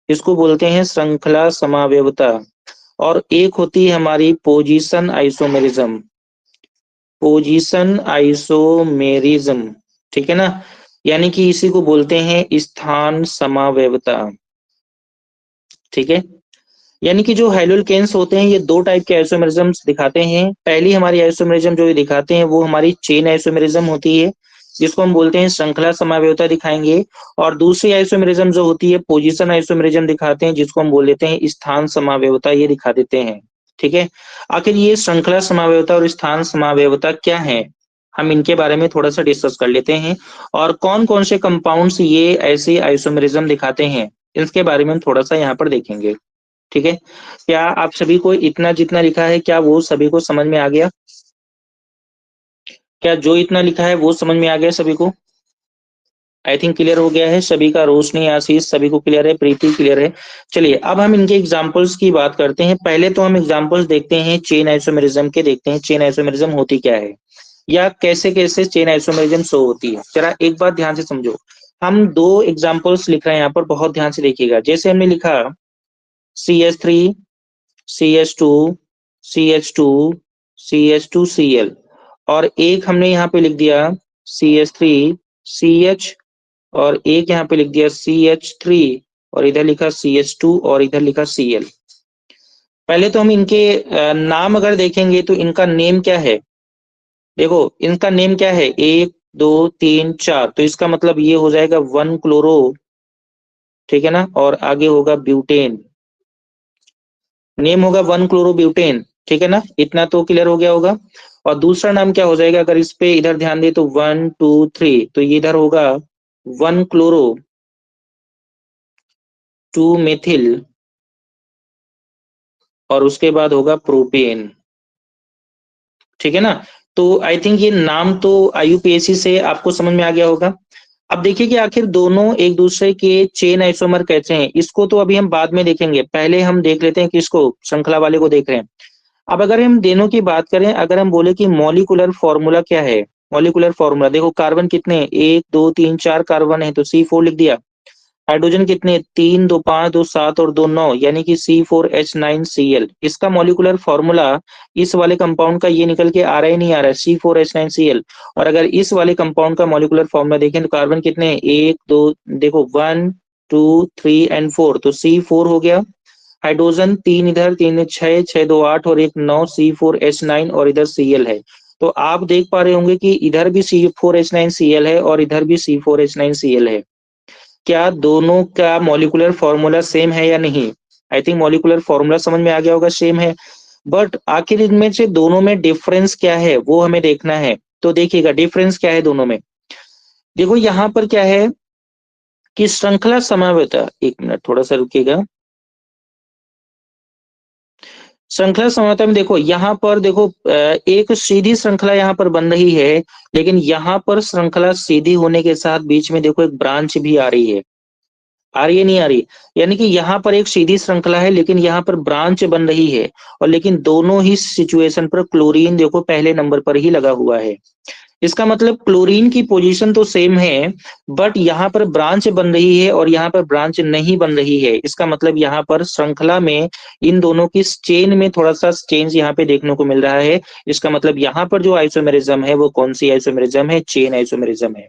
इसको बोलते हैं श्रृंखला समावयवता। और एक होती है हमारी पोजीशन आइसोमेरिज्म। Position isomerism. ठीक है ना। यानी कि इसी को बोलते हैं स्थान समावयवता। ठीक है। यानी कि जो हेलोल्केन्स होते हैं ये दो टाइप के आइसोमेरिज्म्स दिखाते हैं। पहली हमारी आइसोमेरिज्म जो ये दिखाते हैं वो हमारी चेन आइसोमेरिज्म होती है, जिसको हम बोलते हैं श्रृंखला समावयवता दिखाएंगे। और दूसरी आइसोमेरिज्म जो होती है पोजीशन आइसोमेरिज्म दिखाते हैं, जिसको हम बोल देते हैं स्थान समावयवता, ये दिखा देते हैं। ठीक है। आखिर ये श्रृंखला समावयवता और स्थान समावयवता क्या है, हम इनके बारे में थोड़ा सा डिस्कस कर लेते हैं। और कौन कौन से कंपाउंड्स ये ऐसे आइसोमेरिज्म दिखाते हैं, इसके बारे में हम थोड़ा सा यहाँ पर देखेंगे। ठीक है। क्या आप सभी को इतना जितना लिखा है, क्या वो सभी को समझ में आ गया? क्या जो इतना लिखा है वो समझ में आ गया सभी को? आई थिंक क्लियर हो गया है सभी का। रोशनी, आशीष, सभी को क्लियर है, प्रीति क्लियर है। चलिए अब हम इनके एग्जांपल्स की बात करते हैं। पहले तो हम एग्जांपल्स देखते हैं चेन आइसोमेरिज्म के, देखते हैं चेन आइसोमेरिज्म होती क्या है या कैसे कैसे चेन आइसोमेरिज्म शो होती है। जरा एक बात ध्यान से समझो। हम दो एग्जांपल्स लिख रहे हैं यहाँ पर, बहुत ध्यान से देखिएगा। जैसे हमने लिखा CH3 CH2 CH2 CH2Cl, और एक हमने यहाँ पे लिख दिया CH3 CH, और एक यहाँ पे लिख दिया CH3, और इधर लिखा CH2, और इधर लिखा Cl। पहले तो हम इनके नाम अगर देखेंगे तो इनका नेम क्या है? देखो इनका नेम क्या है, 1 2 3 4, तो इसका मतलब ये हो जाएगा 1 क्लोरो। ठीक है ना। और आगे होगा ब्यूटेन, नेम होगा 1 क्लोरो ब्यूटेन। ठीक है ना। इतना तो क्लियर हो गया होगा। और दूसरा नाम क्या हो जाएगा, अगर इस पे इधर ध्यान दे तो 1 2 3, तो ये इधर होगा 1 क्लोरो 2 मेथिल, और उसके बाद होगा प्रोपेन। ठीक है ना। तो आई थिंक ये नाम तो IUPAC से आपको समझ में आ गया होगा। अब देखिए कि आखिर दोनों एक दूसरे के चेन आइसोमर कैसे हैं, इसको तो अभी हम बाद में देखेंगे। पहले हम देख लेते हैं किसको, श्रृंखला वाले को देख रहे हैं। अब अगर हम दोनों की बात करें, अगर हम बोले कि मॉलिक्यूलर फॉर्मूला क्या है, मॉलिक्यूलर फॉर्मूला देखो, कार्बन कितने हैं, 1 2 3 4 कार्बन है तो C4 लिख दिया। हाइड्रोजन कितने, 3 2 5 2 7 और 2 9, यानी कि C4H9Cl। इसका मॉलिक्यूलर फॉर्मूला इस वाले कंपाउंड का ये निकल के आ रहा है, नहीं आ रहा है, C4H9Cl। और अगर इस वाले कंपाउंड का मॉलिक्यूलर फॉर्मूला देखें तो कार्बन कितने हैं, 1 2, देखो 1 2 3 और 4, तो C4 हो गया। हाइड्रोजन 3 इधर, 3 6 6 2 8 और 1 9, C4H9, और इधर Cl है। तो आप देख पा रहे होंगे कि इधर भी C4H9Cl है और इधर भी C4H9Cl है। क्या दोनों का मॉलिक्यूलर फॉर्मूला सेम है या नहीं? आई थिंक मॉलिक्यूलर फॉर्मूला समझ में आ गया होगा, सेम है। बट आखिर इनमें से दोनों में डिफरेंस क्या है वो हमें देखना है। तो देखिएगा डिफरेंस क्या है दोनों में। देखो यहाँ पर क्या है कि श्रृंखला समन्वयता, एक मिनट थोड़ा सा रुकिएगा। श्रृंखला समन्वयता में देखो यहाँ पर देखो एक सीधी श्रृंखला यहाँ पर बन रही है, लेकिन यहाँ पर श्रृंखला सीधी होने के साथ बीच में देखो एक ब्रांच भी आ रही है। आ रही है नहीं आ रही? यानी कि यहाँ पर एक सीधी श्रृंखला है लेकिन यहाँ पर ब्रांच बन रही है। और लेकिन दोनों ही सिचुएशन पर क्लोरीन देखो पहले नंबर पर ही लगा हुआ है। इसका मतलब क्लोरीन की पोजीशन तो सेम है, बट यहाँ पर ब्रांच बन रही है और यहाँ पर ब्रांच नहीं बन रही है। इसका मतलब यहाँ पर श्रृंखला में इन दोनों की चेन में थोड़ा सा चेंज यहाँ पे देखने को मिल रहा है। इसका मतलब यहाँ पर जो आइसोमेरिज्म है वो कौन सी आइसोमेरिज्म है? चेन आइसोमेरिज्म है।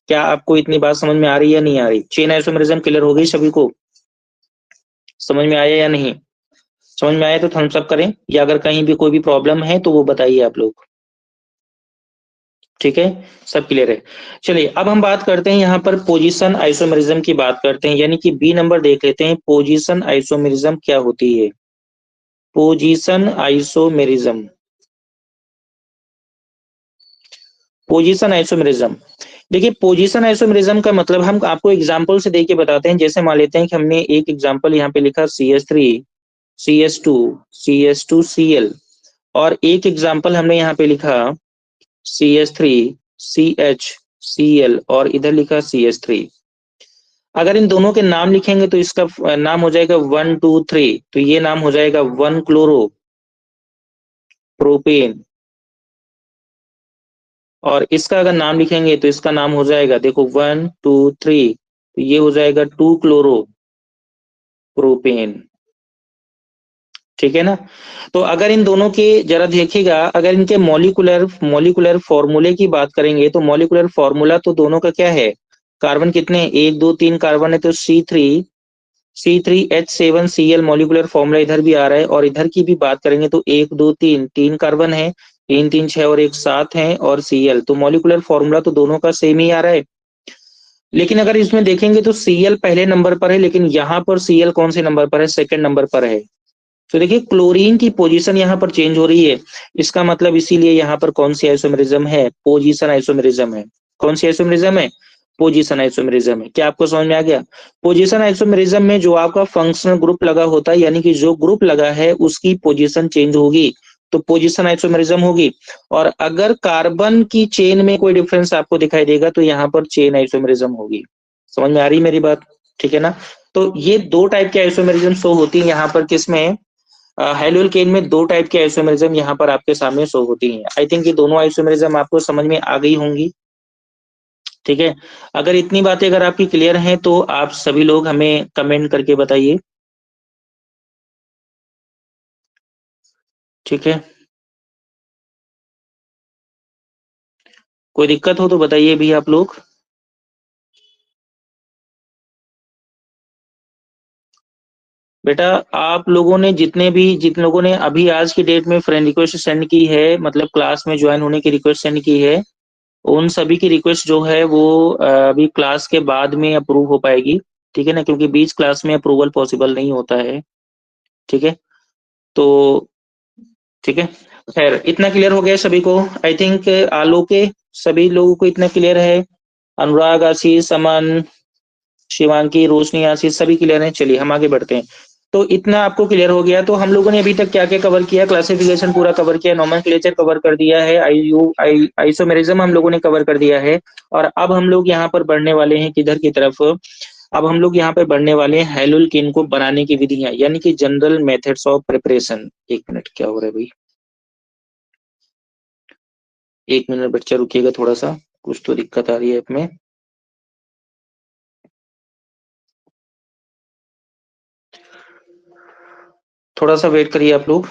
क्या आपको इतनी बात समझ में आ रही है या नहीं आ रही? चेन आइसोमेरिज्म क्लियर हो गई सभी को? समझ में आया या नहीं? समझ में आया तो थम्स अप करें, या अगर कहीं भी कोई भी प्रॉब्लम है तो वो बताइए आप लोग। ठीक है, सब क्लियर है। चलिए अब हम बात करते हैं यहाँ पर पोजीशन आइसोमेरिज्म की बात करते हैं, यानी कि बी नंबर देख लेते हैं। पोजीशन आइसोमेरिज्म क्या होती है? Position isomerism, position isomerism. देखिए पोजीशन आइसोमेरिज्म का मतलब हम आपको एग्जांपल से देके बताते हैं। जैसे मान लेते हैं कि हमने एक एग्जांपल यहाँ पे लिखा CH3 CS2 CS2Cl, और एक एग्जांपल हमने यहाँ पे लिखा CH3 CHCl और इधर लिखा CH3। अगर इन दोनों के नाम लिखेंगे तो इसका नाम हो जाएगा 1 2 3, तो ये नाम हो जाएगा 1 क्लोरो प्रोपेन। और इसका अगर नाम लिखेंगे तो इसका नाम हो जाएगा देखो 1 2 3, तो ये हो जाएगा 2 क्लोरो प्रोपेन। ठीक है ना? तो अगर इन दोनों के जरा देखिएगा, अगर इनके मॉलिक्यूलर मॉलिक्यूलर फॉर्मूले की बात करेंगे तो मॉलिक्यूलर फॉर्मूला तो दोनों का क्या है? कार्बन कितने? 1 2 3 कार्बन है, तो C3H7Cl मॉलिक्यूलर फॉर्मूला इधर भी आ रहा है। और इधर की भी बात करेंगे तो 1 2 3 3 कार्बन है, 3 3 6 और एक 7 है और Cl, तो मॉलिक्यूलर फॉर्मूला तो दोनों का सेम ही आ रहा है। लेकिन अगर इसमें देखेंगे तो Cl पहले नंबर पर है, लेकिन यहाँ पर Cl कौन से नंबर पर है? सेकंड नंबर पर है। तो देखिए क्लोरीन की पोजीशन यहाँ पर चेंज हो रही है। इसका मतलब इसीलिए यहाँ पर कौन सी आइसोमेरिज्म है? पोजीशन आइसोमेरिज्म है। कौन सी आइसोमेरिज्म है? पोजीशन आइसोमेरिज्म है। क्या आपको समझ में आ गया? पोजीशन आइसोमेरिज्म में जो आपका फंक्शनल ग्रुप लगा होता है, यानी कि जो ग्रुप लगा है उसकी पोजीशन चेंज होगी तो पोजीशन आइसोमेरिज्म होगी। और अगर कार्बन की चेन में कोई डिफरेंस आपको दिखाई देगा तो यहाँ पर चेन आइसोमेरिज्म होगी। समझ में आ रही मेरी बात? ठीक है ना? तो ये दो टाइप के आइसोमेरिज्म शो होती है यहाँ पर, किसमें? हेलोल्केन में दो टाइप के आइसोमेरिज्म यहाँ पर आपके सामने शो होती हैं। आई थिंक ये दोनों आइसोमेरिज्म आपको समझ में आ गई होंगी। ठीक है, अगर इतनी बातें अगर आपकी क्लियर हैं तो आप सभी लोग हमें कमेंट करके बताइए। ठीक है, कोई दिक्कत हो तो बताइए भी आप लोग। बेटा आप लोगों ने जिन लोगों ने अभी आज की डेट में फ्रेंड रिक्वेस्ट सेंड की है, मतलब क्लास में ज्वाइन होने की रिक्वेस्ट सेंड की है, उन सभी की रिक्वेस्ट जो है वो अभी क्लास के बाद में अप्रूव हो पाएगी। ठीक है ना? क्योंकि बीच क्लास में अप्रूवल पॉसिबल नहीं होता है। ठीक है, तो ठीक है, खैर इतना क्लियर हो गया सभी को। आई थिंक आलोके सभी लोगों को इतना क्लियर है। अनुराग, आशीष, अमन, शिवांगी, रोशनी, आशीष सभी क्लियर हैं। चलिए हम आगे बढ़ते हैं। तो इतना आपको क्लियर हो गया तो हम लोगों ने अभी तक क्या क्या कवर किया? क्लासिफिकेशन पूरा कवर किया, नोमेनक्लेचर कवर कर दिया है, आइसोमेरिज्म हम लोगों ने कवर कर दिया है। और अब हम लोग यहाँ पर बढ़ने वाले हैं किधर की तरफ? अब हम लोग यहाँ पर बढ़ने वाले हैं हेलोल्केन को बनाने की विधियां, यानी कि जनरल मेथड्स ऑफ प्रिपरेशन। एक मिनट, क्या हो रहा है भाई? एक मिनट बच्चा रुकिएगा थोड़ा सा, कुछ तो दिक्कत आ रही है इसमें। थोड़ा सा वेट करिए आप लोग।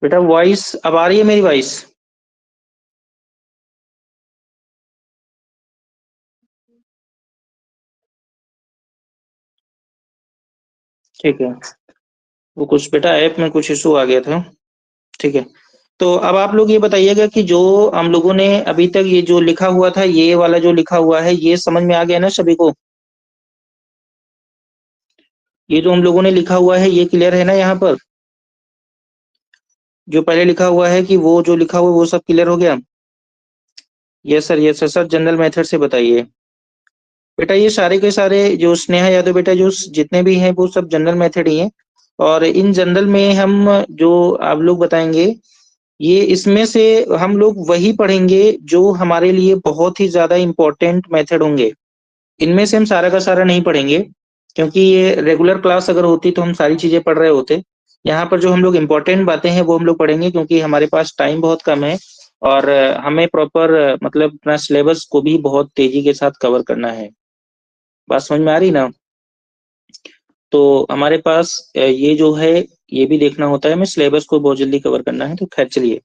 बेटा वॉइस अब आ रही है मेरी वॉइस? ठीक है, वो कुछ बेटा ऐप में कुछ इशू आ गया था। ठीक है, तो अब आप लोग ये बताइएगा कि जो हम लोगों ने अभी तक ये जो लिखा हुआ था, ये वाला जो लिखा हुआ है, ये समझ में आ गया ना सभी को? ये जो हम लोगों ने लिखा हुआ है ये क्लियर है ना यहाँ पर? जो पहले लिखा हुआ है कि वो जो लिखा हुआ है वो सब क्लियर हो गया? Yes sir, yes sir. Sir general method से बताइए। बेटा ये सारे के सारे जो स्नेहा यादव बेटा जो जितने भी हैं वो सब जनरल मेथड ही हैं। और इन जनरल में हम जो आप लोग बताएंगे, ये इसमें से हम लोग वही पढ़ेंगे जो हमारे लिए बहुत ही ज्यादा इम्पोर्टेंट मेथड होंगे। इनमें से हम सारा का सारा नहीं पढ़ेंगे, क्योंकि ये रेगुलर क्लास अगर होती तो हम सारी चीजें पढ़ रहे होते। यहाँ पर जो हम लोग इम्पोर्टेंट बातें हैं वो हम लोग पढ़ेंगे, क्योंकि हमारे पास टाइम बहुत कम है। और हमें प्रॉपर मतलब अपना सिलेबस को भी बहुत तेजी के साथ कवर करना है। बात समझ में आ रही ना? तो हमारे पास ये जो है ये भी देखना होता है, हमें सिलेबस को बहुत जल्दी कवर करना है। तो खैर चलिए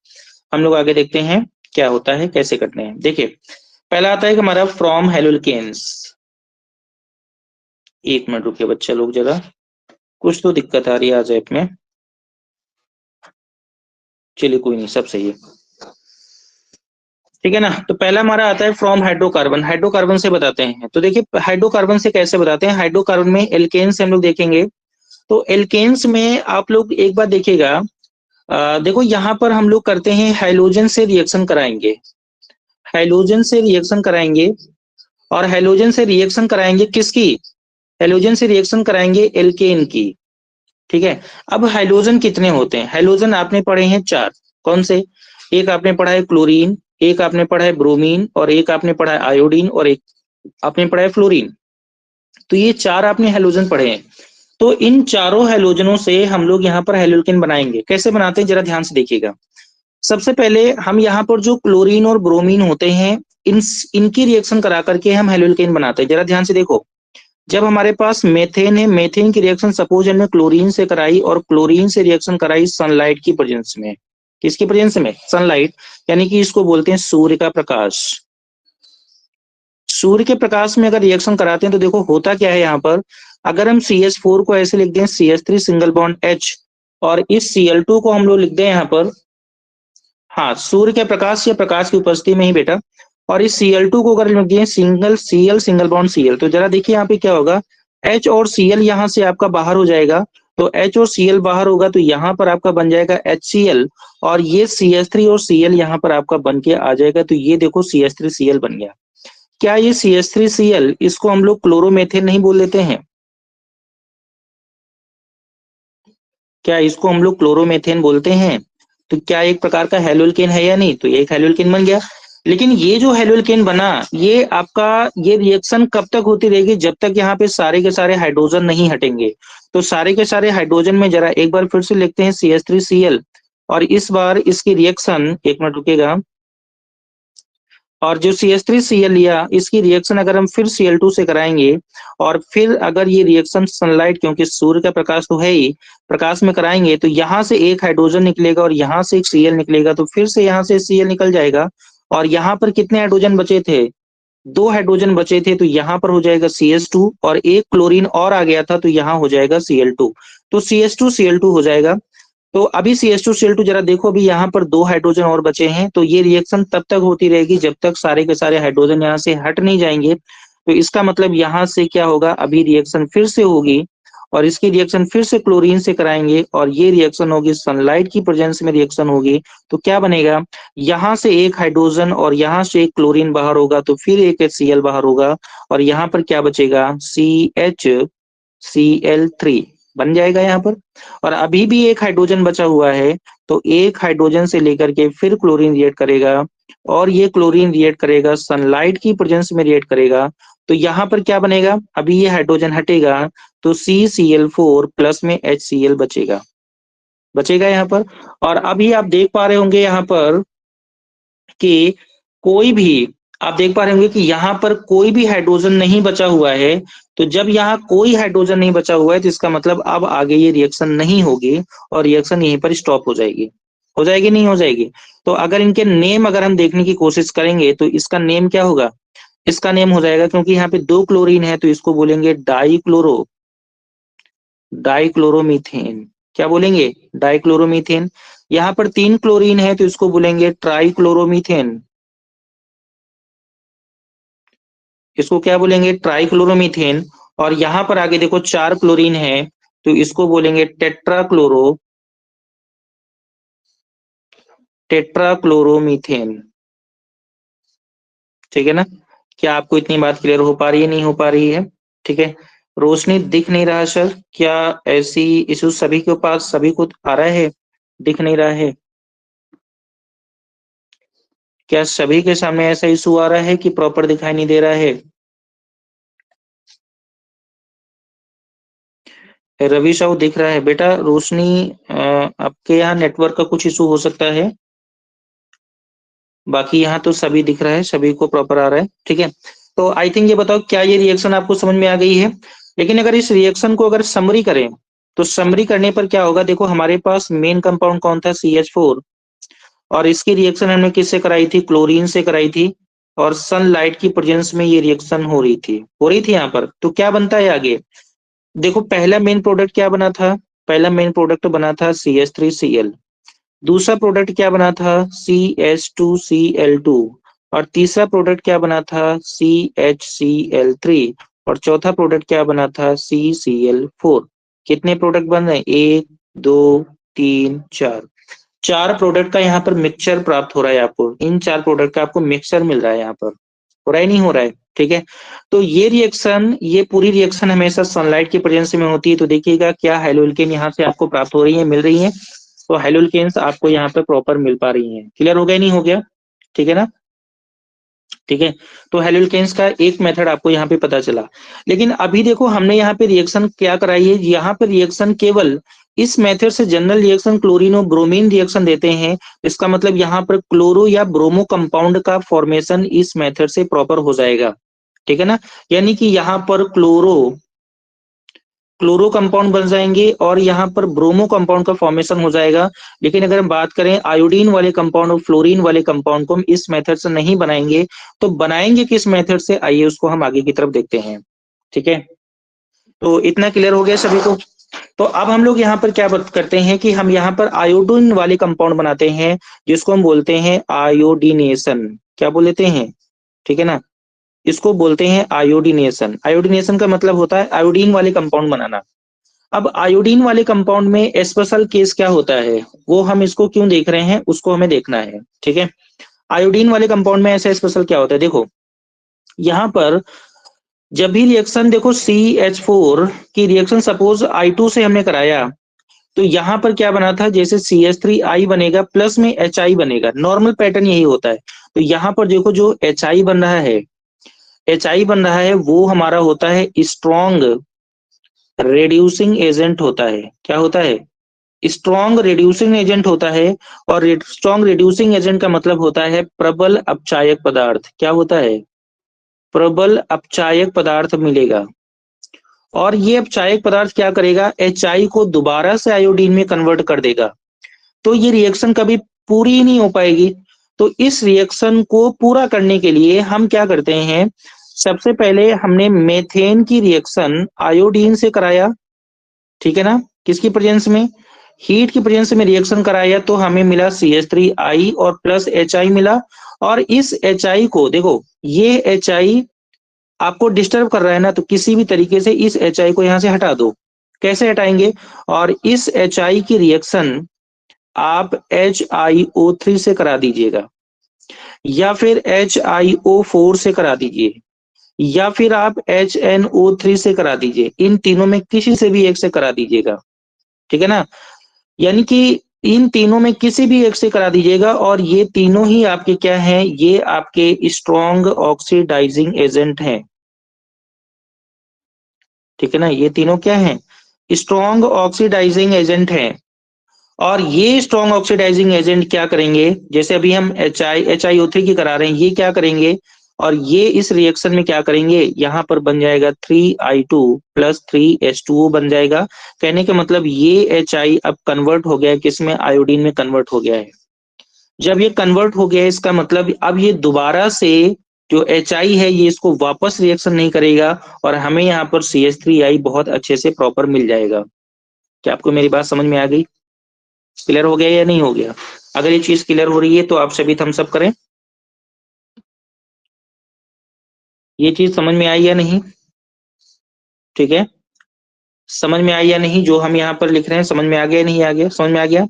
हम लोग आगे देखते हैं क्या होता है, कैसे करते हैं। देखिए पहला आता है कि हमारा फ्रॉम हेलोल्केन्स। एक मिनट रुकिए बच्चे लोग जरा, कुछ तो दिक्कत आ रही है आज ऐप में। चलिए कोई नहीं, सब सही है। ठीक है ना? तो पहला हमारा आता है फ्रॉम हाइड्रोकार्बन। हाइड्रोकार्बन से बताते हैं। तो देखिए हाइड्रोकार्बन से कैसे बताते हैं। हाइड्रोकार्बन में एल्केन्स हम लोग देखेंगे। तो एल्केन्स में आप लोग एक बार देखिएगा, देखो यहाँ पर हम लोग करते हैं हाइड्रोजन से रिएक्शन कराएंगे। हाइड्रोजन से रिएक्शन कराएंगे। और हाइड्रोजन से रिएक्शन कराएंगे किसकी? हाइड्रोजन से रिएक्शन कराएंगे एल्केन की। ठीक है। अब हाइड्रोजन कितने होते हैं? हाइड्रोजन आपने पढ़े हैं 4। कौन से? एक आपने पढ़ा है क्लोरीन, एक आपने पढ़ा है ब्रोमीन, और एक आपने पढ़ा है आयोडीन, और एक आपने पढ़ा है फ्लोरीन। तो ये 4 आपने हाइड्रोजन पढ़े हैं। तो इन चारों हाइड्रोजनों से हम लोग यहाँ पर हाइड्रोजन बनाएंगे। कैसे बनाते हैं जरा ध्यान से देखिएगा। सबसे पहले हम यहाँ पर जो क्लोरीन और ब्रोमीन होते हैं, इनकी रिएक्शन करा करके हम हाइड्रोजन बनाते हैं। जरा ध्यान से देखो, जब हमारे पास मेथेन है, मेथेन की रिएक्शन सपोज हमने क्लोरीन से कराई, और क्लोरीन से रिएक्शन कराई सनलाइट की प्रेजेंस में। किसकी प्रेजेंस में? सनलाइट, यानी कि इसको बोलते हैं सूर्य का प्रकाश। सूर्य के प्रकाश में अगर रिएक्शन कराते हैं तो देखो होता क्या है यहाँ पर। अगर हम CH4 को ऐसे लिख दें CH3 सिंगल बॉन्ड H, और इस Cl2 को हम लोग लिख दें यहाँ पर, हाँ सूर्य के प्रकाश या प्रकाश की उपस्थिति में ही बेटा, और इस Cl2 को अगर लिख दिए single Cl single bond Cl, तो जरा देखिए यहाँ पे क्या होगा। H और Cl यहाँ से आपका बाहर हो जाएगा। तो H और Cl बाहर होगा तो यहाँ पर आपका बन जाएगा HCl, और ये CH3 और Cl यहाँ पर आपका बन के आ जाएगा। तो ये देखो CH3Cl बन गया। क्या ये CH3Cl इसको हम लोग क्लोरोमेथेन नहीं बोल देते हैं? क्या इसको हम लोग क्लोरोमेथेन बोलते हैं? तो क्या एक प्रकार का हेलोल्केन है या नहीं? तो ये एक हेलोल्केन बन गया। लेकिन ये जो हेलोल्केन बना, ये आपका ये रिएक्शन कब तक होती रहेगी? जब तक यहाँ पे सारे के सारे हाइड्रोजन नहीं हटेंगे। तो सारे के सारे हाइड्रोजन में जरा एक बार फिर से लिखते हैं CH3Cl, और इस बार इसकी रिएक्शन, एक मिनट रुकेगा, और जो CH3Cl लिया इसकी रिएक्शन अगर हम फिर Cl2 से कराएंगे, और फिर अगर ये रिएक्शन सनलाइट, क्योंकि सूर्य का प्रकाश तो है ही, प्रकाश में कराएंगे, तो यहाँ से एक हाइड्रोजन निकलेगा और यहाँ से एक Cl निकलेगा। तो फिर से यहाँ से Cl निकल जाएगा, और यहाँ पर कितने हाइड्रोजन बचे थे? 2 हाइड्रोजन बचे थे। तो यहाँ पर हो जाएगा CH2, और एक क्लोरीन और आ गया था तो यहाँ हो जाएगा Cl2। तो CH2Cl2 हो जाएगा। तो अभी CH2Cl2 जरा देखो, अभी यहाँ पर 2 हाइड्रोजन और बचे हैं। तो ये रिएक्शन तब तक होती रहेगी जब तक सारे के सारे हाइड्रोजन यहाँ से हट नहीं जाएंगे। तो इसका मतलब यहाँ से क्या होगा, अभी रिएक्शन फिर से होगी, और इसकी रिएक्शन फिर से क्लोरीन से कराएंगे, और ये रिएक्शन होगी सनलाइट की प्रेजेंस में रिएक्शन होगी। तो क्या बनेगा, यहाँ से एक हाइड्रोजन और यहाँ से एक क्लोरीन बाहर होगा, तो फिर एक HCl बाहर होगा, और यहाँ पर क्या बचेगा, CHCl3 बन जाएगा यहाँ पर। और अभी भी एक हाइड्रोजन बचा हुआ है, तो एक हाइड्रोजन से लेकर के फिर क्लोरीन रिएक्ट करेगा, और ये क्लोरीन रिएक्ट करेगा सनलाइट की प्रेजेंस में रिएक्ट करेगा। तो यहाँ पर क्या बनेगा, अभी ये हाइड्रोजन हटेगा तो CCl4 प्लस में HCl बचेगा, बचेगा यहाँ पर। और अभी आप देख पा रहे होंगे यहाँ पर कि कोई भी, आप देख पा रहे होंगे कि यहाँ पर कोई भी हाइड्रोजन नहीं बचा हुआ है। तो जब यहाँ कोई हाइड्रोजन नहीं बचा हुआ है तो इसका मतलब अब आगे ये रिएक्शन नहीं होगी, और रिएक्शन यहीं पर स्टॉप हो जाएगी। हो जाएगी नहीं हो जाएगी? तो अगर इनके नेम अगर हम देखने की कोशिश करेंगे तो इसका नेम क्या होगा? इसका नेम हो जाएगा, क्योंकि यहाँ पे 2 क्लोरीन है तो इसको बोलेंगे डाइक्लोरोमीथेन। क्या बोलेंगे? डाइक्लोरोमीथेन। यहाँ पर 3 क्लोरीन है तो इसको बोलेंगे ट्राइक्लोरोमीथेन। इसको क्या बोलेंगे? ट्राइक्लोरोमीथेन। और यहाँ पर आगे देखो 4 क्लोरीन है तो इसको बोलेंगे टेट्राक्लोरोमीथेन। ठीक है ना? क्या आपको इतनी बात क्लियर हो पा रही है, नहीं हो पा रही है? ठीक है। रोशनी दिख नहीं रहा सर, क्या ऐसी इशू सभी के पास, सभी को आ रहा है? दिख नहीं रहा है? क्या सभी के सामने ऐसा इशू आ रहा है कि प्रॉपर दिखाई नहीं दे रहा है? रवि साहू दिख रहा है बेटा? रोशनी आपके यहाँ नेटवर्क का कुछ इशू हो सकता है, बाकी यहाँ तो सभी दिख रहा है, सभी को प्रॉपर आ रहा है। ठीक है, तो आई थिंक ये बताओ क्या ये रिएक्शन आपको समझ में आ गई है? लेकिन अगर इस रिएक्शन को अगर समरी करें तो समरी करने पर क्या होगा? देखो हमारे पास मेन कंपाउंड कौन था? CH4। और इसकी रिएक्शन हमने किससे कराई थी? क्लोरीन से कराई थी। और सनलाइट की प्रेजेंस में ये रिएक्शन हो रही थी यहाँ पर। तो क्या बनता है आगे? देखो पहला मेन प्रोडक्ट क्या बना था? पहला मेन प्रोडक्ट बना था CH3Cl। दूसरा प्रोडक्ट क्या बना था? CH2Cl2। और तीसरा प्रोडक्ट क्या बना था? CHCl3। और चौथा प्रोडक्ट क्या बना था? CCl4। कितने प्रोडक्ट बन रहे हैं? 1 2 3 4। 4 प्रोडक्ट का यहाँ पर मिक्सचर प्राप्त हो रहा है आपको। इन 4 प्रोडक्ट का आपको मिक्सचर मिल रहा है यहाँ पर। हो रहा है नहीं हो रहा है? ठीक है, तो ये रिएक्शन, ये पूरी रिएक्शन हमेशा सनलाइट की प्रेजेंस में होती है। तो देखिएगा क्या हेलोल्केन यहाँ से आपको प्राप्त हो रही है, मिल रही है। तो हेलोल्केन्स आपको यहाँ पे प्रॉपर मिल पा रही हैं। क्लियर हो गया नहीं हो गया? ठीक है ना? ठीक है, तो हेलोल्केन्स का एक मेथड आपको यहाँ पे पता चला। लेकिन अभी देखो हमने यहाँ पे रिएक्शन क्या कराई है? यहाँ पे रिएक्शन केवल इस मेथड से जनरल रिएक्शन क्लोरीन और ब्रोमीन रिएक्शन देते हैं। इसका मतलब यहाँ पर क्लोरो या ब्रोमो कंपाउंड का फॉर्मेशन इस मेथड से प्रॉपर हो जाएगा। ठीक है ना? यानी कि यहाँ पर क्लोरो कंपाउंड बन जाएंगे और यहाँ पर ब्रोमो कंपाउंड का फॉर्मेशन हो जाएगा। लेकिन अगर हम बात करें आयोडीन वाले कंपाउंड और फ्लोरीन वाले कंपाउंड को हम इस मेथड से नहीं बनाएंगे। तो बनाएंगे किस मेथड से? आइए उसको हम आगे की तरफ देखते हैं। ठीक है, तो इतना क्लियर हो गया सभी को? तो अब हम लोग यहाँ पर क्या बात करते हैं कि हम यहाँ पर आयोडीन वाले कंपाउंड बनाते हैं, जिसको हम बोलते हैं आयोडीनेशन। क्या बोलते हैं? ठीक है ना, इसको बोलते हैं आयोडीनेशन। आयोडीनेशन का मतलब होता है आयोडीन वाले कंपाउंड बनाना। अब आयोडीन वाले कंपाउंड में स्पेशल केस क्या होता है, वो हम इसको क्यों देख रहे हैं उसको हमें देखना है। ठीक है, आयोडीन वाले कंपाउंड में ऐसा स्पेशल क्या होता है? देखो यहाँ पर जब भी रिएक्शन, देखो CH4 की रिएक्शन सपोज I2 से हमने कराया तो यहाँ पर क्या बना था? जैसे CH3I बनेगा प्लस में HI बनेगा, नॉर्मल पैटर्न यही होता है। तो यहाँ पर देखो जो HI बन रहा है, HI बन रहा है वो हमारा होता है स्ट्रॉन्ग रिड्यूसिंग एजेंट होता है। क्या होता है? स्ट्रॉन्ग रिड्यूसिंग एजेंट होता है। और स्ट्रॉन्ग रिड्यूसिंग एजेंट का मतलब होता है प्रबल अपचायक पदार्थ। क्या होता है? प्रबल अपचायक पदार्थ मिलेगा। और ये अपचायक पदार्थ क्या करेगा? HI को दोबारा से आयोडीन में कन्वर्ट कर देगा। तो ये रिएक्शन कभी पूरी नहीं हो पाएगी। तो इस रिएक्शन को पूरा करने के लिए हम क्या करते हैं? सबसे पहले हमने मेथेन की रिएक्शन आयोडीन से कराया। ठीक है ना, किसकी प्रेजेंस में? हीट की प्रेजेंस में रिएक्शन कराया तो हमें मिला CH3I और प्लस HI मिला। और इस HI को देखो, ये HI आपको डिस्टर्ब कर रहा है ना, तो किसी भी तरीके से इस HI को यहाँ से हटा दो। कैसे हटाएंगे? और इस HI की रिएक्शन आप HiO3 से करा दीजिएगा, या फिर HiO4 से करा दीजिए, या फिर आप HNO3 से करा दीजिए। इन तीनों में किसी से भी एक से करा दीजिएगा। ठीक है ना, यानी कि इन तीनों में किसी भी एक से करा दीजिएगा। और ये तीनों ही आपके क्या हैं? ये आपके स्ट्रॉन्ग ऑक्सीडाइजिंग एजेंट हैं। ठीक है ना, ये तीनों क्या हैं? स्ट्रॉन्ग ऑक्सीडाइजिंग एजेंट हैं। और ये स्ट्रॉन्ग ऑक्सीडाइजिंग एजेंट क्या करेंगे? जैसे अभी हम HiO3 की करा रहे हैं, ये क्या करेंगे? और ये इस रिएक्शन में क्या करेंगे, यहाँ पर बन जाएगा 3I2 प्लस 3H2O बन जाएगा। कहने का मतलब ये HI अब कन्वर्ट हो गया है किसमें, आयोडीन में कन्वर्ट हो गया है। जब ये कन्वर्ट हो गया है इसका मतलब अब ये दोबारा से जो HI है ये इसको वापस रिएक्शन नहीं करेगा और हमें यहाँ पर CH3I बहुत अच्छे से प्रॉपर मिल जाएगा। क्या आपको मेरी बात समझ में आ गई, क्लियर हो गया या नहीं हो गया? अगर ये चीज क्लियर हो रही है तो आप सभी थम्स अप करें। ये चीज समझ में आई या नहीं? ठीक है, समझ में आई या नहीं? जो हम यहाँ पर लिख रहे हैं समझ में आ गया या नहीं आ गया? समझ में आ गया।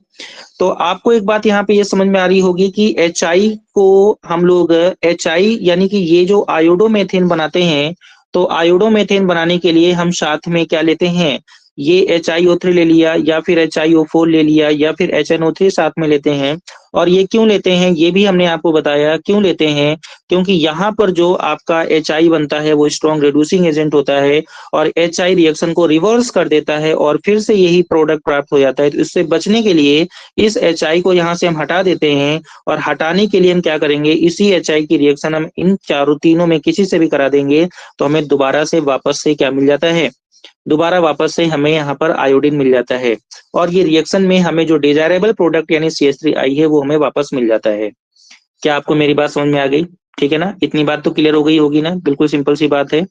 तो आपको एक बात यहाँ पे ये समझ में आ रही होगी कि HI को हम लोग HI यानी कि ये जो आयोडोमेथेन बनाते हैं, तो आयोडोमेथेन बनाने के लिए हम साथ में क्या लेते हैं, ये HiO3 ले लिया या फिर HiO4 ले लिया या फिर HNO3 साथ में लेते हैं। और ये क्यों लेते हैं ये भी हमने आपको बताया क्यों लेते हैं, क्योंकि यहाँ पर जो आपका HI बनता है वो स्ट्रॉन्ग रिड्यूसिंग एजेंट होता है और HI रिएक्शन को रिवर्स कर देता है और फिर से यही प्रोडक्ट प्राप्त हो जाता है। तो इससे बचने के लिए इस HI को यहाँ से हम हटा देते हैं और हटाने के लिए हम क्या करेंगे, इसी HI की रिएक्शन हम इन चारों तीनों में किसी से भी करा देंगे तो हमें दोबारा से वापस से क्या मिल जाता है, दोबारा वापस से हमें यहाँ पर आयोडीन मिल जाता है और ये रिएक्शन में हमें जो डिजायरेबल प्रोडक्ट यानी CH3I है वो हमें वापस मिल जाता है। क्या आपको मेरी बात समझ में आ गई? ठीक है ना, इतनी बात तो क्लियर हो गई होगी ना, बिल्कुल सिंपल सी बात है।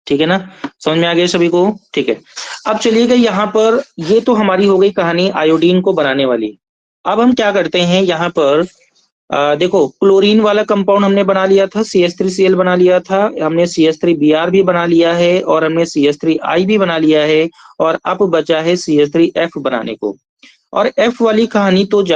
ठीक है ना, समझ में आ गया सभी को? ठीक है, अब चलिएगा यहाँ पर, ये तो हमारी हो गई कहानी आयोडीन को बनाने वाली। अब हम क्या करते हैं यहाँ पर, देखो क्लोरीन वाला कंपाउंड हमने बना लिया था, CH3Cl बना लिया था, हमने CH3Br भी बना लिया है और हमने CH3I भी बना लिया है और अब बचा है CH3F बनाने को। और F वाली कहानी तो कुछ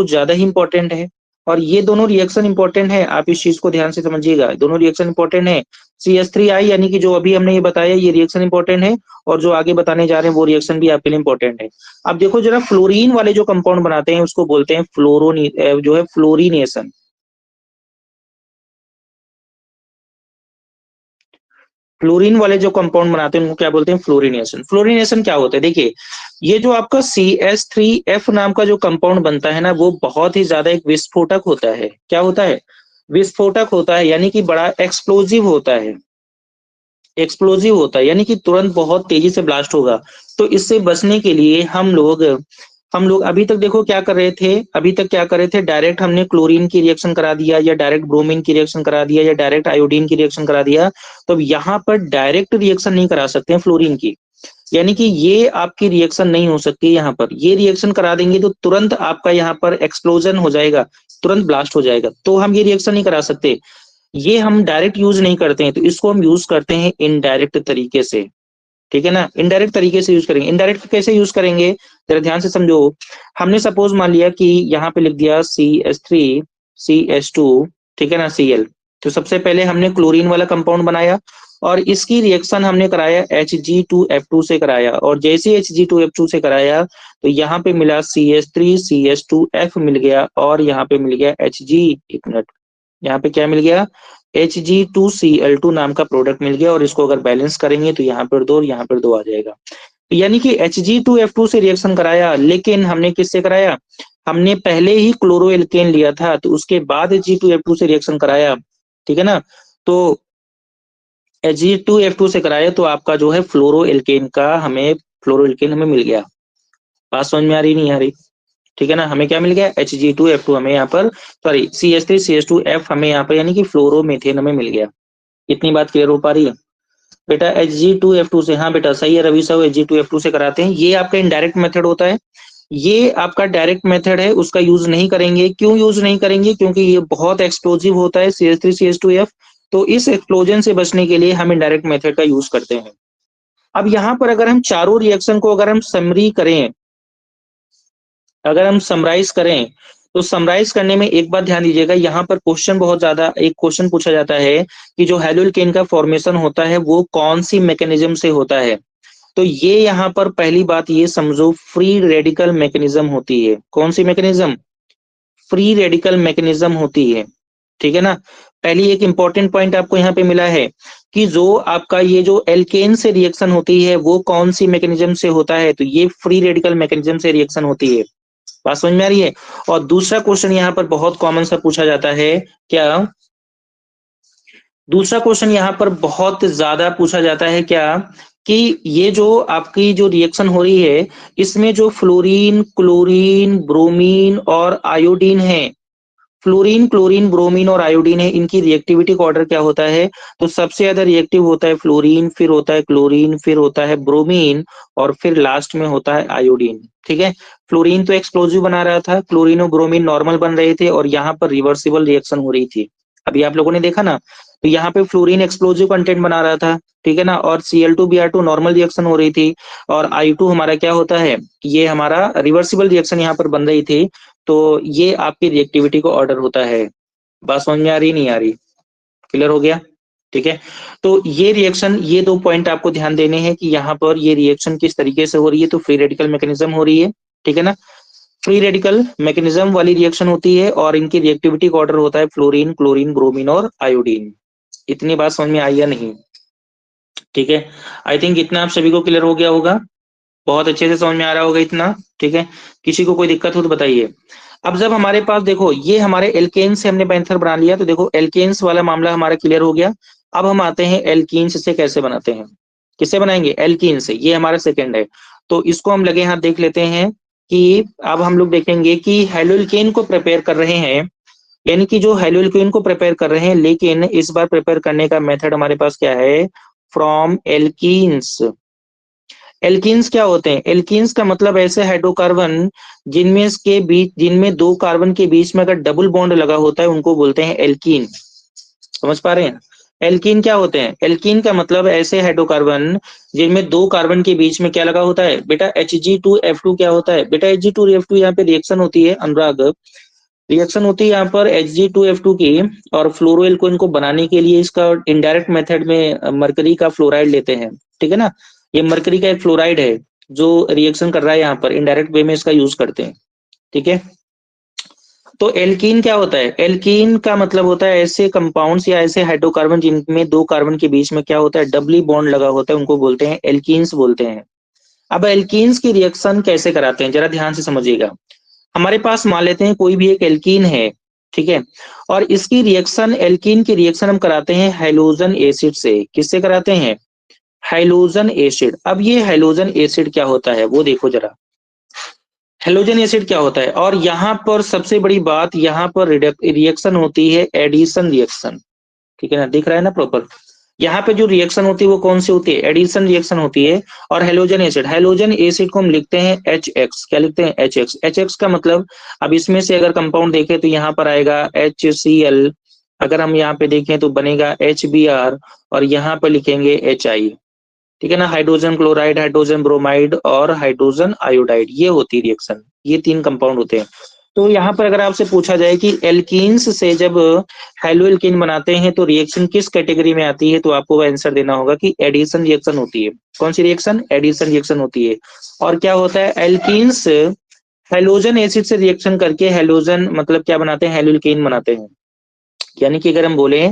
ज्यादा ही इंपॉर्टेंट है और ये दोनों रिएक्शन इंपॉर्टेंट है, आप इस चीज को ध्यान से समझिएगा, दोनों रिएक्शन इंपॉर्टेंट है। CH3I यानी कि जो अभी हमने ये बताया ये रिएक्शन इंपॉर्टेंट है और जो आगे बताने जा रहे हैं वो रिएक्शन भी आपके लिए इंपॉर्टेंट है। अब देखो जरा, फ्लोरीन वाले जो कंपाउंड बनाते हैं उसको बोलते हैं जो है फ्लोरीनेशन। फ्लोरीन वाले जो कंपाउंड बनाते हैं उनको क्या बोलते हैं, फ्लोरीनेशन। फ्लोरीनेशन क्या होता है, देखिए ये जो आपका CH3F नाम का जो कंपाउंड बनता है ना वो बहुत ही ज्यादा एक विस्फोटक होता है। क्या होता है, विस्फोटक होता है, यानी कि बड़ा एक्सप्लोजिव होता है। एक्सप्लोजिव होता है यानी कि तुरंत बहुत तेजी से ब्लास्ट होगा। तो इससे बचने के लिए हम लोग अभी तक देखो क्या कर रहे थे, अभी तक क्या कर रहे थे, डायरेक्ट हमने क्लोरीन की रिएक्शन करा दिया या डायरेक्ट ब्रोमीन की रिएक्शन करा दिया या डायरेक्ट आयोडीन की रिएक्शन करा दिया। तो अब यहाँ पर डायरेक्ट रिएक्शन नहीं करा सकते हैं फ्लोरीन की, यानी कि ये आपकी रिएक्शन नहीं हो सकती। यहाँ पर ये रिएक्शन करा देंगे तो तुरंत आपका यहाँ पर एक्सप्लोजन हो जाएगा, तुरंत ब्लास्ट हो जाएगा, तो हम ये रिएक्शन नहीं करा सकते। ये हम डायरेक्ट यूज नहीं करते हैं, तो इसको हम यूज करते हैं इनडायरेक्ट तरीके से। ठीक है ना, इनडायरेक्ट तरीके से यूज करेंगे। इनडायरेक्ट कैसे यूज करेंगे, जरा ध्यान से समझो। हमने सपोज मान लिया कि यहाँ पे लिख दिया CH3CH2, ठीक है ना, Cl। तो सबसे पहले हमने क्लोरीन वाला कंपाउंड बनाया और इसकी रिएक्शन हमने कराया Hg2F2 से कराया और जैसे Hg2F2 से कराया तो यहाँ पे मिला CH3CH2F मिल गया और यहाँ पे मिल गया Hg, एक मिनट, यहाँ पे क्या मिल गया, Hg2Cl2 नाम का प्रोडक्ट मिल गया और इसको अगर बैलेंस करेंगे तो यहाँ पर 2 और यहाँ पर 2 आ जाएगा। यानी कि Hg2F2 से रिएक्शन कराया, लेकिन हमने किससे कराया, हमने पहले ही क्लोरोएल्केन लिया था तो उसके बाद Hg2F2 से रिएक्शन कराया। ठीक है ना, तो Hg2F2 से कराया तो आपका जो है फ्लोरोएल्केन हमें मिल गया। बात समझ में आ रही नहीं आ रही? ठीक है ना, हमें क्या मिल गया, Hg2F2 हमें यहाँ पर, सॉरी CH3CH2F हमें यहाँ पर यानी कि फ्लोरोमेथेन हमें मिल गया। इतनी बात क्लियर हो पा रही है बेटा? Hg2F2 से, हाँ बेटा सही है रवि साहब, Hg2F2 से कराते हैं। ये आपका इनडायरेक्ट मेथड होता है, ये आपका डायरेक्ट मेथड है, उसका यूज नहीं करेंगे। क्यों यूज नहीं करेंगे, क्योंकि ये बहुत एक्सप्लोजिव होता है CH3CH2F, तो इस एक्सप्लोजन से बचने के लिए हम इनडायरेक्ट मेथड का यूज करते हैं। अब यहाँ पर अगर हम चारों रिएक्शन को अगर हम समरी करें, अगर हम समराइज करें तो समराइज करने में एक बात ध्यान दीजिएगा, यहाँ पर क्वेश्चन बहुत ज्यादा, एक क्वेश्चन पूछा जाता है कि जो हैलोल्केन का फॉर्मेशन होता है वो कौन सी मैकेनिज्म से होता है। तो ये यहाँ पर पहली बात ये समझो, फ्री रेडिकल मैकेनिज्म होती है। कौन सी मैकेनिज्म, फ्री रेडिकल मैकेनिज्म होती है। ठीक है ना, पहली एक इंपॉर्टेंट पॉइंट आपको यहाँ पे मिला है कि जो आपका ये जो एल्केन से रिएक्शन होती है वो कौन सी मैकेनिज्म से होता है, तो ये फ्री रेडिकल मैकेनिज्म से रिएक्शन होती है। बात समझ में आ रही है? और दूसरा क्वेश्चन यहाँ पर बहुत कॉमन सा पूछा जाता है, क्या दूसरा क्वेश्चन यहाँ पर बहुत ज्यादा पूछा जाता है क्या, कि ये जो आपकी जो रिएक्शन हो रही है इसमें जो फ्लोरीन, क्लोरीन, ब्रोमीन और आयोडीन है, फ्लोरीन, क्लोरीन, ब्रोमीन और आयोडीन है, इनकी रिएक्टिविटी का ऑर्डर क्या होता है? तो सबसे ज्यादा रिएक्टिव होता है फ्लोरीन, फिर होता है क्लोरीन, फिर होता है ब्रोमीन और फिर लास्ट में होता है आयोडीन। ठीक है, फ्लोरीन तो एक्सप्लोजिव बना रहा था, क्लोरीन और ब्रोमीन नॉर्मल बन रहे थे और यहाँ पर रिवर्सिबल रिएक्शन हो रही थी। अभी आप लोगों ने देखा ना, तो यहाँ पे फ्लोरीन एक्सप्लोजिव कंटेंट बना रहा था, ठीक है ना, और Cl2Br2 नॉर्मल रिएक्शन हो रही थी और I2 हमारा क्या होता है, ये हमारा रिवर्सिबल रिएक्शन यहाँ पर बन रही थी। तो ये आपकी रिएक्टिविटी को ऑर्डर होता है। बात समझ में आ रही नहीं आ रही? क्लियर हो गया? ठीक है, तो ये रिएक्शन, ये दो पॉइंट आपको ध्यान देने हैं कि यहाँ पर ये रिएक्शन किस तरीके से हो रही है। तो फ्री रेडिकल मैकेनिज्म हो रही है, ठीक है ना, फ्री रेडिकल मैकेनिज्म वाली रिएक्शन होती है और इनकी रिएक्टिविटी का ऑर्डर होता है फ्लोरीन, क्लोरीन, ब्रोमीन और आयोडीन। इतनी बात समझ में आई या नहीं? ठीक है, आई थिंक इतना आप सभी को क्लियर हो गया होगा, बहुत अच्छे से समझ में आ रहा होगा इतना। ठीक है, किसी को कोई दिक्कत हो तो बताइए। अब जब हमारे पास देखो ये हमारे एल्केन्स से हमने बेंथर बना लिया, तो देखो एल्केन्स वाला मामला हमारा क्लियर हो गया। अब हम आते हैं एल्कीन्स से कैसे बनाते हैं। किससे बनाएंगे? एल्कीन से। ये हमारा सेकंड है, तो इसको हम लगे हाथ देख लेते हैं कि अब हम लोग देखेंगे कि हेलोल्केन को प्रिपेयर कर रहे हैं, यानी कि जो हेलोल्केन को प्रिपेयर कर रहे हैं, लेकिन इस बार प्रिपेयर करने का मेथड हमारे पास क्या है? From alkenes. एल्कीन्स क्या होते हैं? एल्कीन्स का मतलब ऐसे हाइड्रोकार्बन जिनमें दो कार्बन के बीच में अगर डबल बॉन्ड लगा होता है उनको बोलते हैं एल्कीन। समझ पा रहे हैं? एल्कीन क्या होते हैं? एल्कीन का मतलब ऐसे हाइड्रोकार्बन जिनमें दो कार्बन के बीच में क्या लगा होता है बेटा? Hg2F2 क्या होता है बेटा? Hg2F2 यहाँ पे रिएक्शन होती है अनुराग, रिएक्शन होती है यहाँ पर Hg2F2 की, और फ्लोरोएल्कोन को बनाने के लिए इसका इनडायरेक्ट मेथड में मरकरी का फ्लोराइड लेते हैं। ठीक है ना, ये मरकरी का एक फ्लोराइड है जो रिएक्शन कर रहा है, यहाँ पर इनडायरेक्ट वे में इसका यूज करते हैं। ठीक है, तो एल्कीन क्या होता है? एल्कीन का मतलब होता है ऐसे कंपाउंड्स या ऐसे हाइड्रोकार्बन जिनमें दो कार्बन के बीच में क्या होता है? डबली बॉन्ड लगा होता है, उनको बोलते हैं एल्कीन्स बोलते हैं। अब एल्कीन्स की रिएक्शन कैसे कराते हैं जरा ध्यान से समझिएगा। हमारे पास मान लेते हैं कोई भी एक एल्कीन है, ठीक है, और इसकी रिएक्शन, एल्कीन की रिएक्शन हम कराते हैं हैलोजन एसिड से। किससे कराते हैं? Halogen acid. अब ये हैलोजन एसिड क्या होता है वो देखो जरा। हैलोजन एसिड क्या होता है? और यहाँ पर सबसे बड़ी बात, यहाँ पर रिएक्शन होती है एडिशन रिएक्शन। ठीक है ना, दिख रहा है ना प्रॉपर? यहाँ पे जो रिएक्शन होती है वो कौन सी होती है? एडिशन रिएक्शन होती है। और हैलोजन एसिड, हैलोजन एसिड को हम लिखते हैं HX। क्या लिखते हैं? HX। HX का मतलब, अब इसमें से अगर कंपाउंड देखें तो यहाँ पर आएगा HCl, अगर हम यहाँ पे देखें तो बनेगा HBr, और यहाँ पर लिखेंगे HI। ठीक है ना, हाइड्रोजन क्लोराइड, हाइड्रोजन ब्रोमाइड और हाइड्रोजन आयोडाइड, ये होती है रिएक्शन, ये तीन कंपाउंड होते हैं। तो यहाँ पर अगर आपसे पूछा जाए कि एल्कीन्स से जब हेलो एल्कीन बनाते हैं तो रिएक्शन किस कैटेगरी में आती है, तो आपको आंसर देना होगा कि एडिशन रिएक्शन होती है। कौन सी रिएक्शन? एडिशन रिएक्शन होती है। और क्या होता है? एल्कीन्स हेलोजन एसिड से रिएक्शन करके हेलोजन मतलब क्या बनाते हैं? हेलो एल्कीन बनाते हैं। यानी कि अगर हम बोले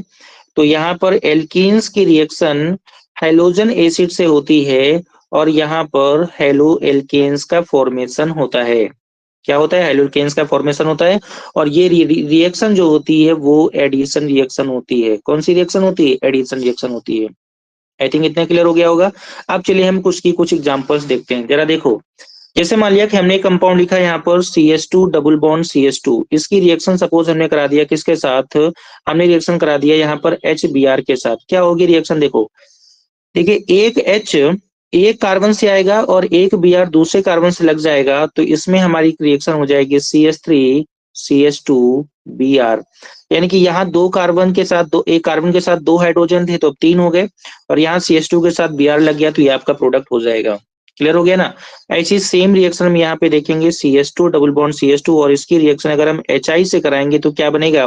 तो यहाँ पर एल्कीन्स की रिएक्शन हेलोजन एसिड से होती है और यहाँ पर हेलो एल्केन्स का फॉर्मेशन होता है। क्या होता है? हेलो एल्केन्स का फॉर्मेशन होता है। और ये रिएक्शन जो होती है वो एडिशन रिएक्शन होती है। कौन सी रिएक्शन होती है? एडिशन रिएक्शन होती है। आई थिंक इतना क्लियर हो गया होगा। अब चलिए हम कुछ एग्जांपल्स देखते हैं, जरा देखो। जैसे मान लिया कि हमने कंपाउंड लिखा है यहाँ पर CH2 डबल बॉन्ड CH2, इसकी रिएक्शन सपोज हमने करा दिया किसके साथ? हमने रिएक्शन करा दिया यहाँ पर HBr के साथ। क्या होगी रिएक्शन? देखो, देखिए एक H एक कार्बन से आएगा और एक Br दूसरे कार्बन से लग जाएगा, तो इसमें हमारी रिएक्शन हो जाएगी CH3 CH2 Br। यानी कि यहाँ दो कार्बन के साथ एक कार्बन के साथ दो हाइड्रोजन थे तो अब तीन हो गए, और यहाँ CH2 के साथ Br लग गया तो ये आपका प्रोडक्ट हो जाएगा। क्लियर हो गया ना? ऐसी सेम रिएक्शन हम यहाँ पे देखेंगे CH2 डबल बॉन्ड CH2, और इसकी रिएक्शन अगर हम HI से कराएंगे तो क्या बनेगा?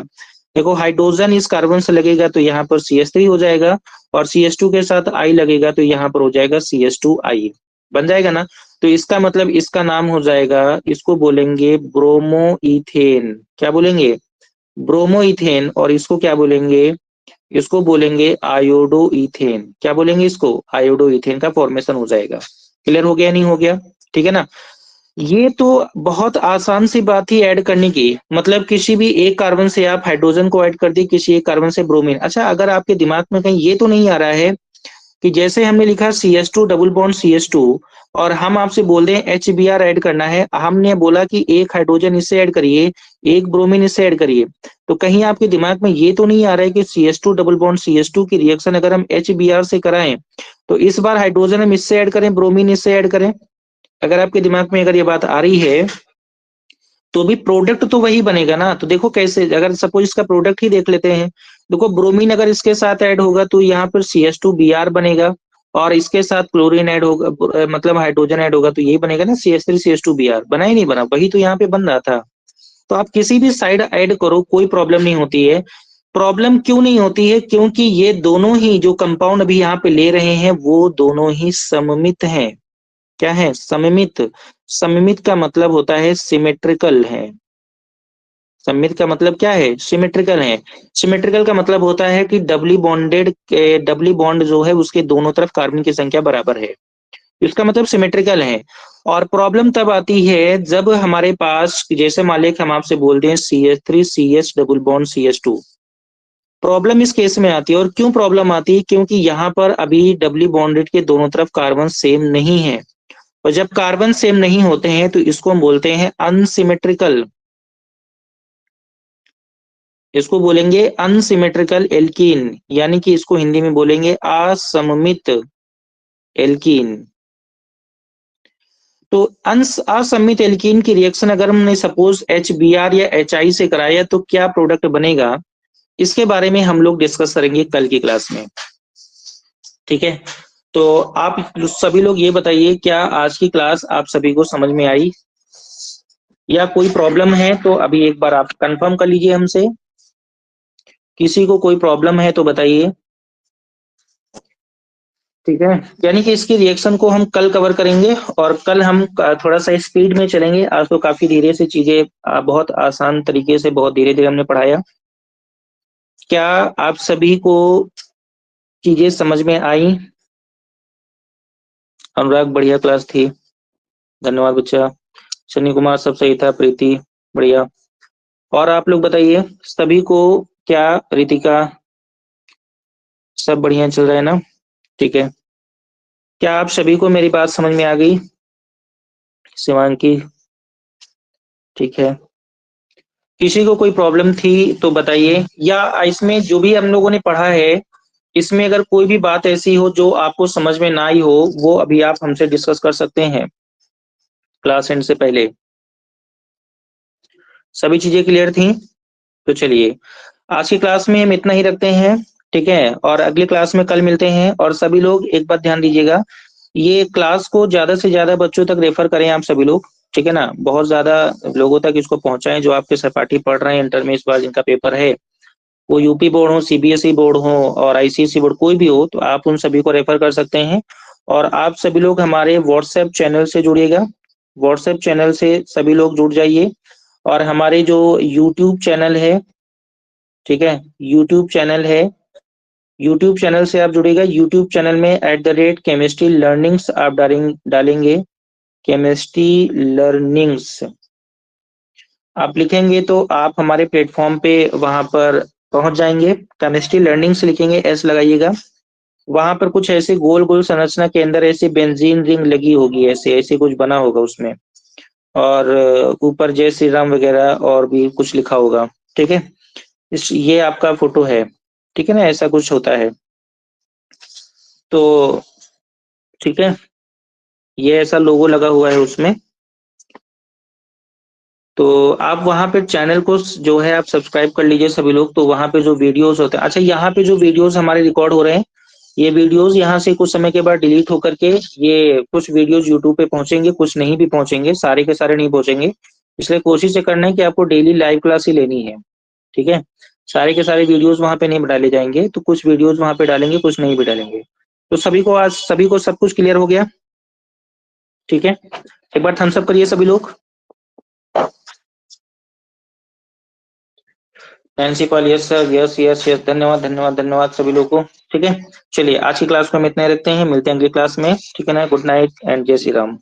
देखो, हाइड्रोजन इस कार्बन से लगेगा तो यहाँ पर CH3 हो जाएगा, और CH2 के साथ I लगेगा तो यहाँ पर हो जाएगा CH2I। बन जाएगा ना? तो इसका मतलब इसका नाम हो जाएगा, इसको बोलेंगे ब्रोमो इथेन। क्या बोलेंगे? Bromo ethane. और इसको क्या बोलेंगे? इसको बोलेंगे आयोडो इथेन। क्या बोलेंगे इसको? आयोडो इथेन का फॉर्मेशन हो जाएगा। क्लियर हो गया नहीं हो गया? ठीक है ना? ये तो बहुत आसान सी बात ही ऐड करने की, मतलब किसी भी एक कार्बन से आप हाइड्रोजन को ऐड कर दिए, किसी एक कार्बन से ब्रोमीन। अच्छा, अगर आपके दिमाग में कहीं ये तो नहीं आ रहा है कि जैसे हमने लिखा CH2 डबल बॉन्ड CH2 और हम आपसे बोल रहे हैं HBr ऐड करना है, हमने बोला कि एक हाइड्रोजन इससे ऐड करिए, एक ब्रोमीन इससे ऐड करिए, तो कहीं आपके दिमाग में ये तो नहीं आ रहा है कि CH2 डबल बॉन्ड CH2 की रिएक्शन अगर हम HBr से कराएं तो इस बार हाइड्रोजन हम इससे ऐड करें, ब्रोमीन इससे ऐड करें। अगर आपके दिमाग में अगर ये बात आ रही है तो भी प्रोडक्ट तो वही बनेगा ना। तो देखो कैसे, अगर सपोज इसका प्रोडक्ट ही देख लेते हैं, देखो ब्रोमीन अगर इसके साथ ऐड होगा तो यहाँ पर CH2Br बनेगा, और इसके साथ क्लोरीन ऐड होगा, मतलब हाइड्रोजन ऐड होगा तो यही बनेगा ना, CH3CH2Br। बना ही नहीं बना, वही तो यहाँ पे बन रहा था। तो आप किसी भी साइड ऐड करो, कोई प्रॉब्लम नहीं होती है। प्रॉब्लम क्यों नहीं होती है? क्योंकि ये दोनों ही जो कंपाउंड अभी यहाँ पे ले रहे हैं वो दोनों ही सममित हैं। क्या है? सममित। सममित का मतलब होता है सिमेट्रिकल है। सममित का मतलब क्या है? सिमेट्रिकल है। सिमेट्रिकल का मतलब होता है कि डबली बॉन्ड जो है उसके दोनों तरफ कार्बन की संख्या बराबर है, इसका मतलब सिमेट्रिकल है। और प्रॉब्लम तब आती है जब हमारे पास, जैसे मान लें कि हम आपसे बोलते हैं CH3CH double bond CH2, problem इस केस में आती है। और क्यों प्रॉब्लम आती है? क्योंकि यहाँ पर अभी डबली बॉन्डेड के दोनों तरफ कार्बन सेम नहीं है, और जब कार्बन सेम नहीं होते हैं तो इसको हम बोलते हैं अनसिमेट्रिकल। इसको बोलेंगे अनसिमेट्रिकल एल्कीन, यानी कि इसको हिंदी में बोलेंगे असममित एल्कीन। तो असममित एल्कीन की रिएक्शन अगर हमने सपोज HBr या HI से कराया तो क्या प्रोडक्ट बनेगा, इसके बारे में हम लोग डिस्कस करेंगे कल की क्लास में। ठीक है, तो आप सभी लोग ये बताइए, क्या आज की क्लास आप सभी को समझ में आई, या कोई प्रॉब्लम है तो अभी एक बार आप कंफर्म कर लीजिए हमसे। किसी को कोई प्रॉब्लम है तो बताइए। ठीक है, यानी कि इसकी रिएक्शन को हम कल कवर करेंगे, और कल हम थोड़ा सा स्पीड में चलेंगे। आज तो काफी धीरे से चीजें, बहुत आसान तरीके से बहुत धीरे धीरे हमने पढ़ाया। क्या आप सभी को चीजें समझ में आई? अनुराग, बढ़िया क्लास थी, धन्यवाद बच्चा। सनी कुमार, सब सही था। प्रीति, बढ़िया। और आप लोग बताइए सभी को, क्या रितिका, सब बढ़िया चल रहा है ना? ठीक है, क्या आप सभी को मेरी बात समझ में आ गई? शिवांकी, ठीक है। किसी को कोई प्रॉब्लम थी तो बताइए, या इसमें जो भी हम लोगों ने पढ़ा है इसमें अगर कोई भी बात ऐसी हो जो आपको समझ में ना आई हो, वो अभी आप हमसे डिस्कस कर सकते हैं क्लास एंड से पहले। सभी चीजें क्लियर थी? तो चलिए, आज की क्लास में हम इतना ही रखते हैं। ठीक है, और अगली क्लास में कल मिलते हैं। और सभी लोग एक बात ध्यान दीजिएगा, ये क्लास को ज्यादा से ज्यादा बच्चों तक रेफर करें आप सभी लोग। ठीक है ना, बहुत ज्यादा लोगों तक इसको पहुंचाएं जो आपके सहपाठी पढ़ रहे हैं इंटर में, इस बार जिनका पेपर है, वो यूपी बोर्ड हो, CBSE बोर्ड हो और ICSE बोर्ड कोई भी हो, तो आप उन सभी को रेफर कर सकते हैं। और आप सभी लोग हमारे व्हाट्सएप चैनल से जुड़िएगा, व्हाट्सएप चैनल से सभी लोग जुड़ जाइए। और हमारे जो यूट्यूब चैनल है, ठीक है, यूट्यूब चैनल है, यूट्यूब चैनल से आप जुड़ेगा। यूट्यूब चैनल में @केमिस्ट्री लर्निंग्स आप डालेंगे, केमिस्ट्री लर्निंग्स आप लिखेंगे तो आप हमारे प्लेटफॉर्म पे वहां पर पहुंच जाएंगे। केमिस्ट्री लर्निंग्स लिखेंगे, S लगाइएगा। वहां पर कुछ ऐसे गोल गोल संरचना के अंदर ऐसे बेंजीन रिंग लगी होगी, ऐसे ऐसे कुछ बना होगा उसमें, और ऊपर जय श्री राम वगैरह और भी कुछ लिखा होगा। ठीक है, ये आपका फोटो है, ठीक है ना, ऐसा कुछ होता है। तो ठीक है, ये ऐसा लोगो लगा हुआ है उसमें। तो आप वहां पे चैनल को जो है आप सब्सक्राइब कर लीजिए सभी लोग। तो वहां पे जो वीडियोस होते हैं, अच्छा यहाँ पे जो वीडियोस हमारे रिकॉर्ड हो रहे हैं, ये वीडियोस यहाँ से कुछ समय के बाद डिलीट होकर के, ये कुछ वीडियोस यूट्यूब पे पहुंचेंगे, कुछ नहीं भी पहुंचेंगे, सारे के सारे नहीं पहुंचेंगे। इसलिए कोशिश ये करना है कि आपको डेली लाइव क्लास ही लेनी है। ठीक है, सारे के सारे वीडियोस वहां पे नहीं डाले जाएंगे, तो कुछ वीडियोस वहां पे डालेंगे, कुछ नहीं भी डालेंगे। तो सभी को आज, सभी को सब कुछ क्लियर हो गया? ठीक है, एक बार थम्स अप करिए सभी लोग। Nancy Pal, yes sir, yes yes yes, धन्यवाद धन्यवाद धन्यवाद सभी लोगों को। ठीक है, चलिए आज की क्लास को हम इतने रखते हैं, मिलते हैं अगली क्लास में। ठीक है ना, गुड नाइट एंड जय श्री राम।